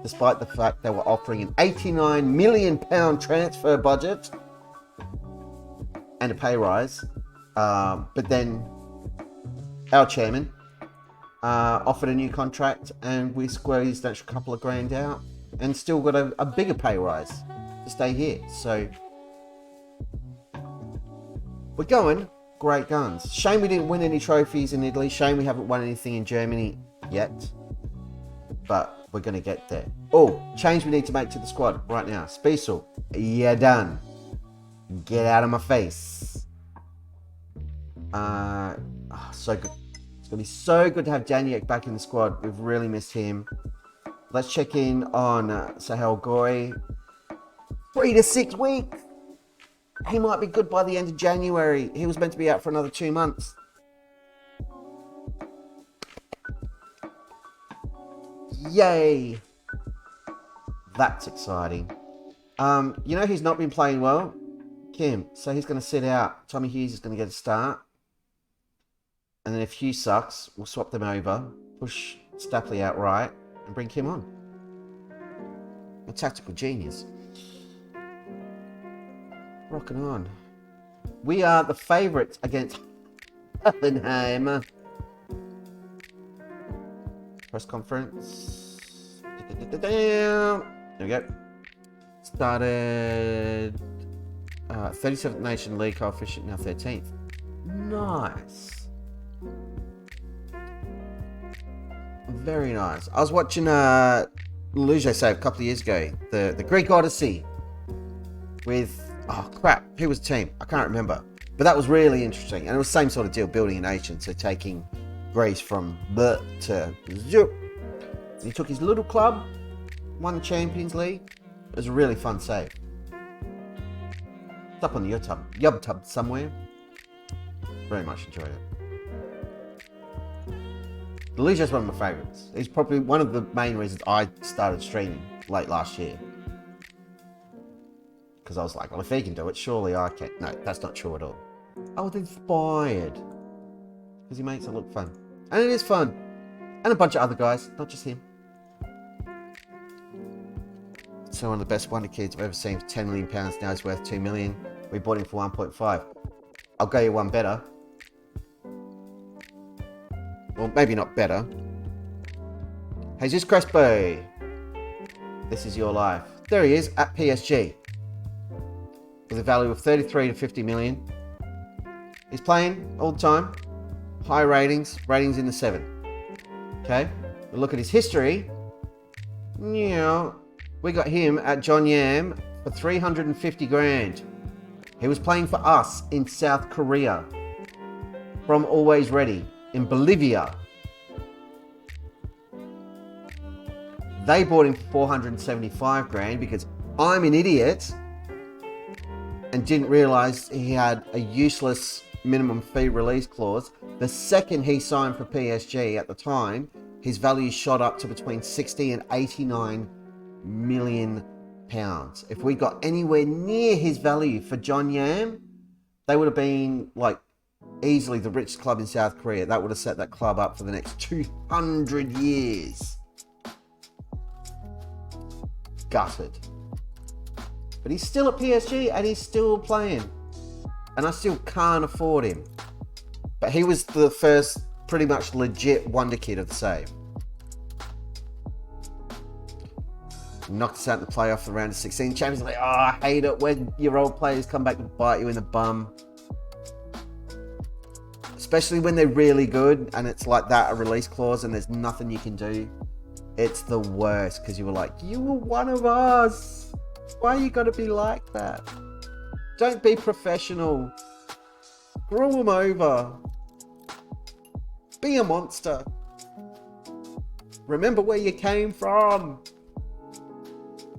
despite the fact they were offering an £89 million transfer budget and a pay rise. But then our chairman offered a new contract and we squeezed an extra couple of grand out and still got a bigger pay rise to stay here. So we're going great guns. Shame we didn't win any trophies in Italy. Shame we haven't won anything in Germany yet. But we're going to get there. Oh, change we need to make to the squad right now. Spiesel, you're done. Get out of my face. So good. It's going to be so good to have Daniek back in the squad. We've really missed him. Let's check in on Sahel Goy. 3 to 6 weeks. He might be good by the end of January. He was meant to be out for another 2 months. Yay. That's exciting. You know who's not been playing well? Kim. So he's going to sit out. Tommy Hughes is going to get a start. And then if Hughes sucks, we'll swap them over. Push Stapley out right. And bring Kim on. A tactical genius. Rocking on. We are the favourites against Hoffenheim. Press conference. There we go. Started 37th Nation League coefficient, now 13th. Nice. Very nice. I was watching Luge save a couple of years ago. The Greek Odyssey with, oh crap, who was the team? I can't remember. But that was really interesting. And it was the same sort of deal, building a nation. So taking Greece from the to zoop. He took his little club, won the Champions League. It was a really fun save. It's up on the YouTube somewhere. Very much enjoyed it. Belugi's one of my favourites. He's probably one of the main reasons I started streaming late last year. Because I was like, well, if he can do it, surely I can. No, that's not true at all. I was inspired. Because he makes it look fun. And it is fun. And a bunch of other guys, not just him. So one of the best Wonder Kids I've ever seen for £10 million. Now he's worth $2 million. We bought him for 1.5. I'll go you one better. Well, maybe not better. Jesus Crespo. This is your life. There he is at PSG. With a value of 33 to 50 million. He's playing all the time. High ratings. Ratings in the 7. Okay. We look at his history. Yeah. We got him at John Yam for 350 grand. He was playing for us in South Korea. From Always Ready. In Bolivia. They bought him for 475 grand because I'm an idiot and didn't realise he had a useless minimum fee release clause. The second he signed for PSG at the time, his value shot up to between 60 and 89 million pounds. If we got anywhere near his value for John Yam, they would have been like easily the richest club in South Korea. That would have set that club up for the next 200 years. Gutted. But he's still at PSG and he's still playing. And I still can't afford him. But he was the first pretty much legit wonder kid of the save. Knocked us out in the playoff for the round of 16. Champions League. Oh, I hate it when your old players come back and bite you in the bum. Especially when they're really good and it's like that, a release clause, and there's nothing you can do. It's the worst because you were like, you were one of us. Why you got to be like that? Don't be professional. Screw them over. Be a monster. Remember where you came from.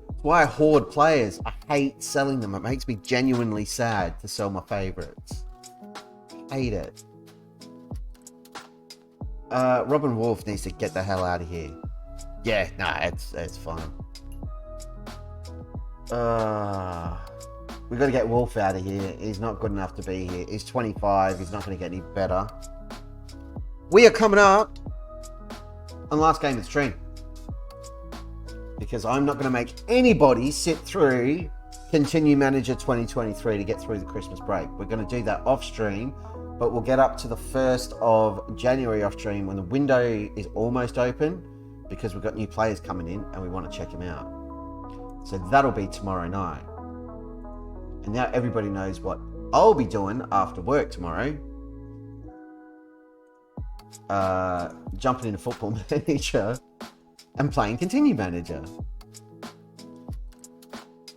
That's why I hoard players. I hate selling them. It makes me genuinely sad to sell my favourites. Hate it. Robin Wolf needs to get the hell out of here. Yeah, nah, it's fine. We've got to get Wolf out of here. He's not good enough to be here. He's 25. He's not going to get any better. We are coming up on the last game of the stream. Because I'm not going to make anybody sit through Continue Manager 2023 to get through the Christmas break. We're going to do that off stream. But we'll get up to the 1st of January off stream when the window is almost open because we've got new players coming in and we want to check them out. So that'll be tomorrow night. And now everybody knows what I'll be doing after work tomorrow. Jumping into Football Manager and playing Continue Manager.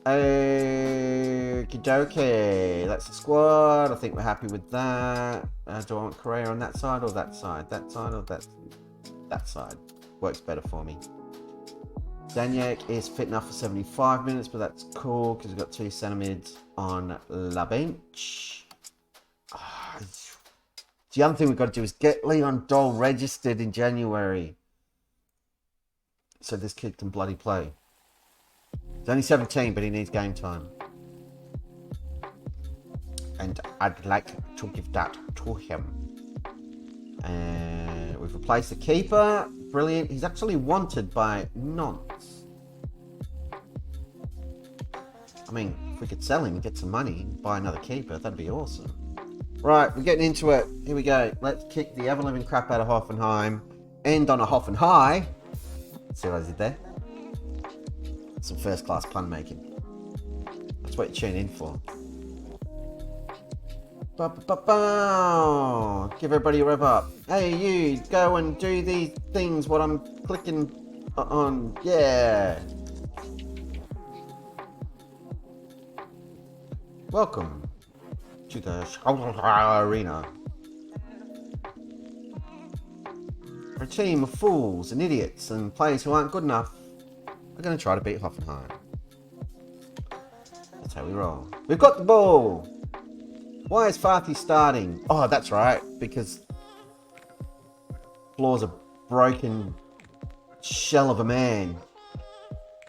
Okie dokie, that's the squad. I think we're happy with that. Do I want Correa on that side or that side? That side or that side? Works better for me. Danyak is fit enough for 75 minutes, but that's cool because we've got 2 centre mids on la bench. The other thing we've got to do is get Leon Dole registered in January so this kid can bloody play. He's only 17, but he needs game time. And I'd like to give that to him. And we've replaced the keeper. Brilliant. He's actually wanted by Nantes. I mean, if we could sell him and get some money and buy another keeper, that'd be awesome. Right, we're getting into it. Here we go. Let's kick the ever-living crap out of Hoffenheim. End on a Hoffen high. See what I did there? Some first-class pun making. That's what you tune in for. Give everybody a rev up. Hey, you, go and do these things what I'm clicking on. Yeah. Welcome to the arena. For a team of fools and idiots and players who aren't good enough, we're going to try to beat Hoffenheim. That's how we roll. We've got the ball. Why is Fatih starting? Oh, that's right. Because floors are broken shell of a man.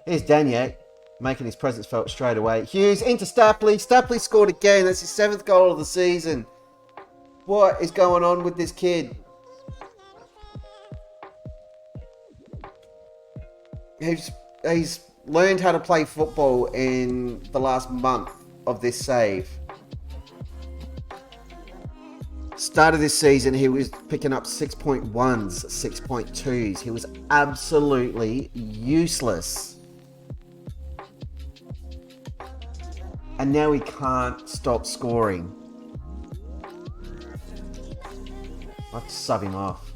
Here's Daniak making his presence felt straight away. Hughes into Stapley. Stapley scored again. That's his 7th goal of the season. What is going on with this kid? He's learned how to play football in the last month of this save. Start of this season, he was picking up 6.1s, 6.2s. He was absolutely useless. And now he can't stop scoring. I have to sub him off.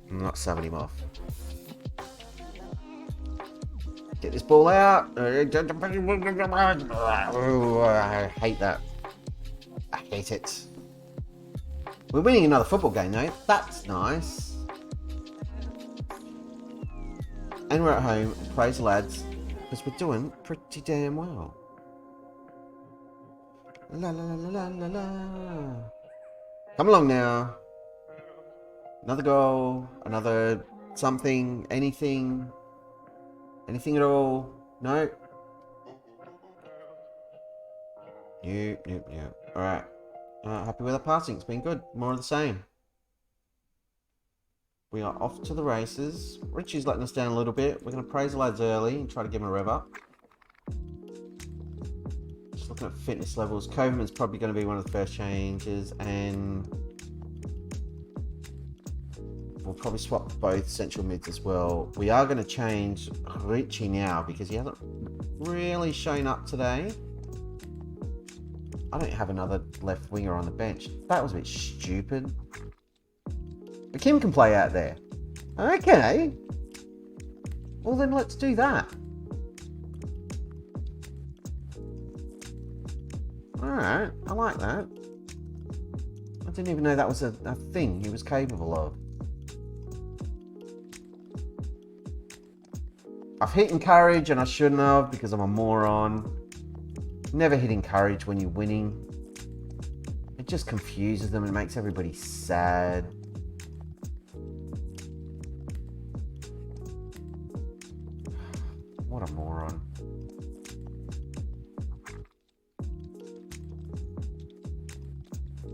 I'm not subbing him off. Get this ball out. Oh, I hate that. I hate it. We're winning another football game though. That's nice. And we're at home. Praise the lads. Because we're doing pretty damn well. La la la la la la. Come along now. Another goal. Another something. Anything. Anything at all. No. Nope. Alright. Happy with our passing. It's been good. More of the same. We are off to the races. Richie's letting us down a little bit. We're going to praise the lads early and try to give him a rev up. Just looking at fitness levels. Koverman's probably going to be one of the first changes. And we'll probably swap both central mids as well. We are going to change Richie now because he hasn't really shown up today. I don't have another left winger on the bench. That was a bit stupid. But Kim can play out there. Okay. Well then let's do that. Alright, I like that. I didn't even know that was a thing he was capable of. I've hit encourage and I shouldn't have because I'm a moron. Never hit encourage when you're winning. It just confuses them and makes everybody sad. What a moron.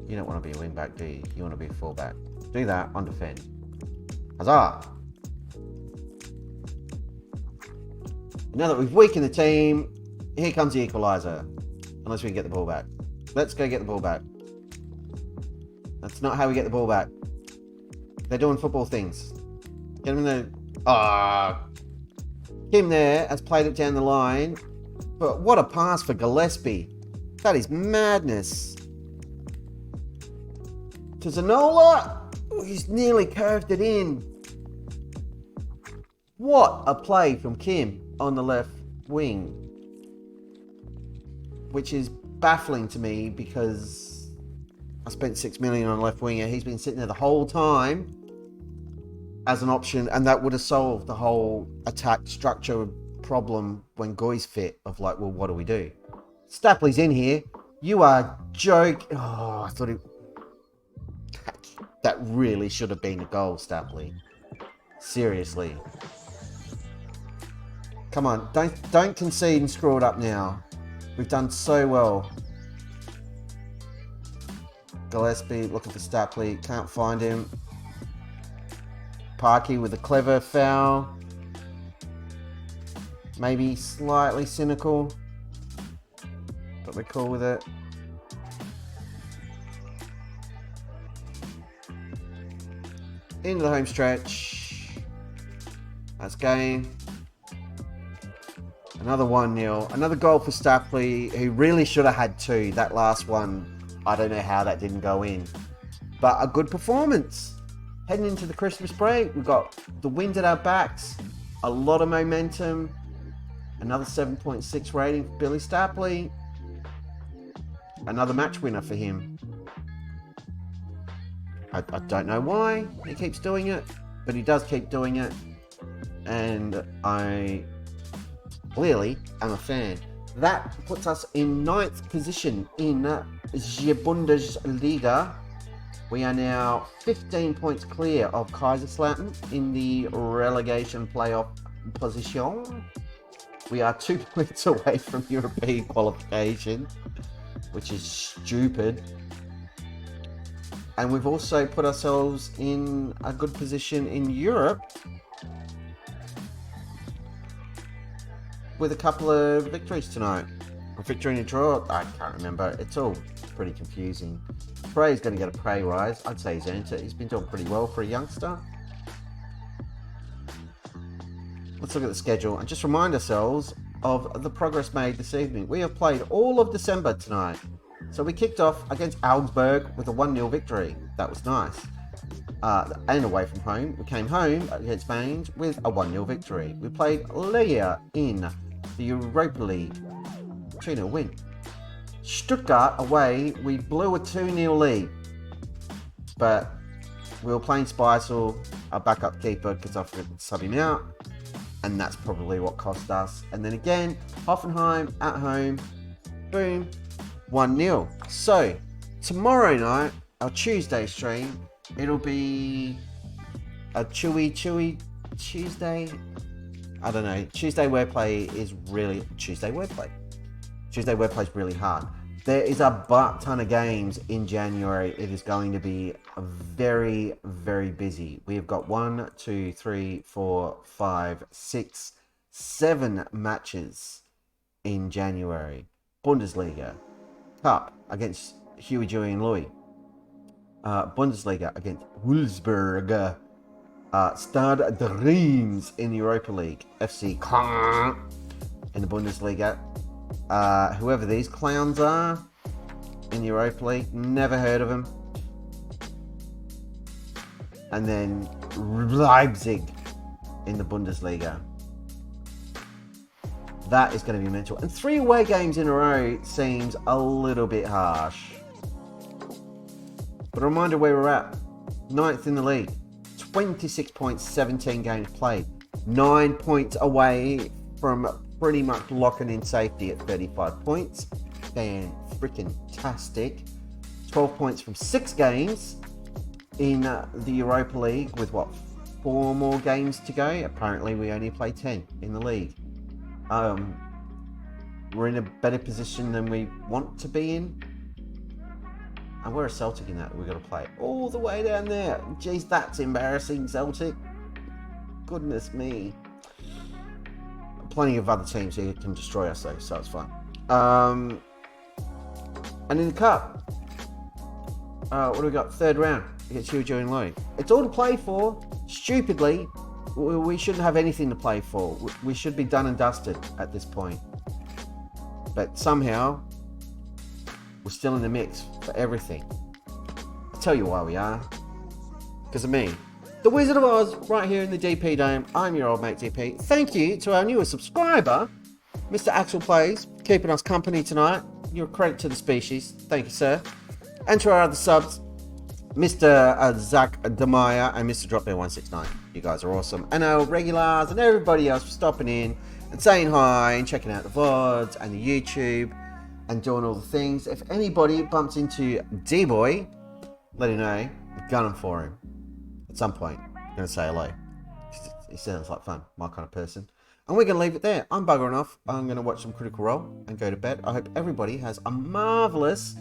You don't want to be a wing back, do you? You want to be a full back. Do that on defend. Huzzah! Now that we've weakened the team, here comes the equaliser. Unless we can get the ball back. Let's go get the ball back. That's not how we get the ball back. They're doing football things. Get him in the... Kim there has played it down the line. But what a pass for Gillespie. That is madness. To Zanola. He's nearly curved it in. What a play from Kim on the left wing. Which is baffling to me because I spent 6 million on a left winger. He's been sitting there the whole time as an option, and that would have solved the whole attack structure problem when Goy's fit of like, well, what do we do? Stapley's in here. You are joke. Oh, I thought it... That really should have been a goal, Stapley. Seriously. Come on, don't concede and screw it up now. We've done so well. Gillespie looking for Stapley. Can't find him. Parky with a clever foul. Maybe slightly cynical. But we're cool with it. Into the home stretch. That's game. Another 1-0. Another goal for Stapley, who really should have had 2. That last one, I don't know how that didn't go in. But a good performance. Heading into the Christmas break, we've got the wind at our backs. A lot of momentum. Another 7.6 rating for Billy Stapley. Another match winner for him. I don't know why he keeps doing it, but he does keep doing it. And I... clearly, I'm a fan. That puts us in 9th position in the Bundesliga. We are now 15 points clear of Kaiserslautern in the relegation playoff position. We are 2 points away from European qualification, which is stupid. And we've also put ourselves in a good position in Europe with a couple of victories tonight. A victory and a draw, I can't remember. It's all pretty confusing. Prey's going to get a pay rise. I'd say he's earned it. He's been doing pretty well for a youngster. Let's look at the schedule and just remind ourselves of the progress made this evening. We have played all of December tonight. So we kicked off against Augsburg with a 1-0 victory. That was nice. And away from home, we came home against Mainz with a 1-0 victory. We played Leia in the Europa League. 2-0 win. Stuttgart away, we blew a 2-0 lead. But we were playing Speisel, our backup keeper, because I forgot to sub him out. And that's probably what cost us. And then again, Hoffenheim at home. Boom. 1-0. So, tomorrow night, our Tuesday stream, it'll be a chewy Tuesday. I don't know. Tuesday wordplay is really... Tuesday wordplay is really hard. There is a butt ton of games in January. It is going to be very, very busy. We have got 1, 2, 3, 4, 5, 6, 7 matches in January. Bundesliga. Cup against Huey, Dewey and Louie. Bundesliga against Wolfsburg. Stade de Reims in the Europa League. FC Caen in the Bundesliga. Whoever these clowns are in the Europa League, never heard of them. And then Leipzig in the Bundesliga. That is going to be mental. And 3 away games in a row seems a little bit harsh. But a reminder where we're at. 9th in the league. 26 points, 17 games played. 9 points away from pretty much locking in safety at 35 points. Fan-freaking-tastic. 12 points from 6 games in the Europa League with, 4 more games to go? Apparently we only play 10 in the league. We're in a better position than we want to be in. And we're a Celtic in that. We've got to play all the way down there. Jeez, that's embarrassing, Celtic. Goodness me. Plenty of other teams here can destroy us though, so it's fine. And in the cup, what do we got? 3rd round against Huey, Dewey and Louie. It's all to play for. Stupidly, we shouldn't have anything to play for. We should be done and dusted at this point. But somehow, we're still in the mix for everything. I'll tell you why we are. Because of me. The Wizard of Oz, right here in the DP Dome. I'm your old mate DP. Thank you to our newest subscriber, Mr. Axel Plays, keeping us company tonight. You're a credit to the species. Thank you, sir. And to our other subs, Mr. Zach Demaya and Mr. Dropbear169. You guys are awesome. And our regulars and everybody else for stopping in and saying hi and checking out the VODs and the YouTube and doing all the things. If anybody bumps into D-Boy, let him know. I'm gunning for him. At some point, I'm going to say hello. He sounds like fun, my kind of person. And we're going to leave it there. I'm buggering off. I'm going to watch some Critical Role and go to bed. I hope everybody has a marvellous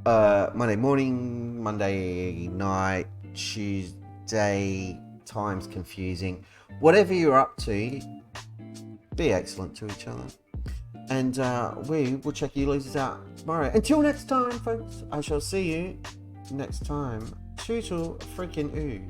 Monday morning, Monday night, Tuesday, time's confusing. Whatever you're up to, be excellent to each other. And we will check you losers out tomorrow. Until next time, folks, I shall see you next time. Toodle freaking ooh.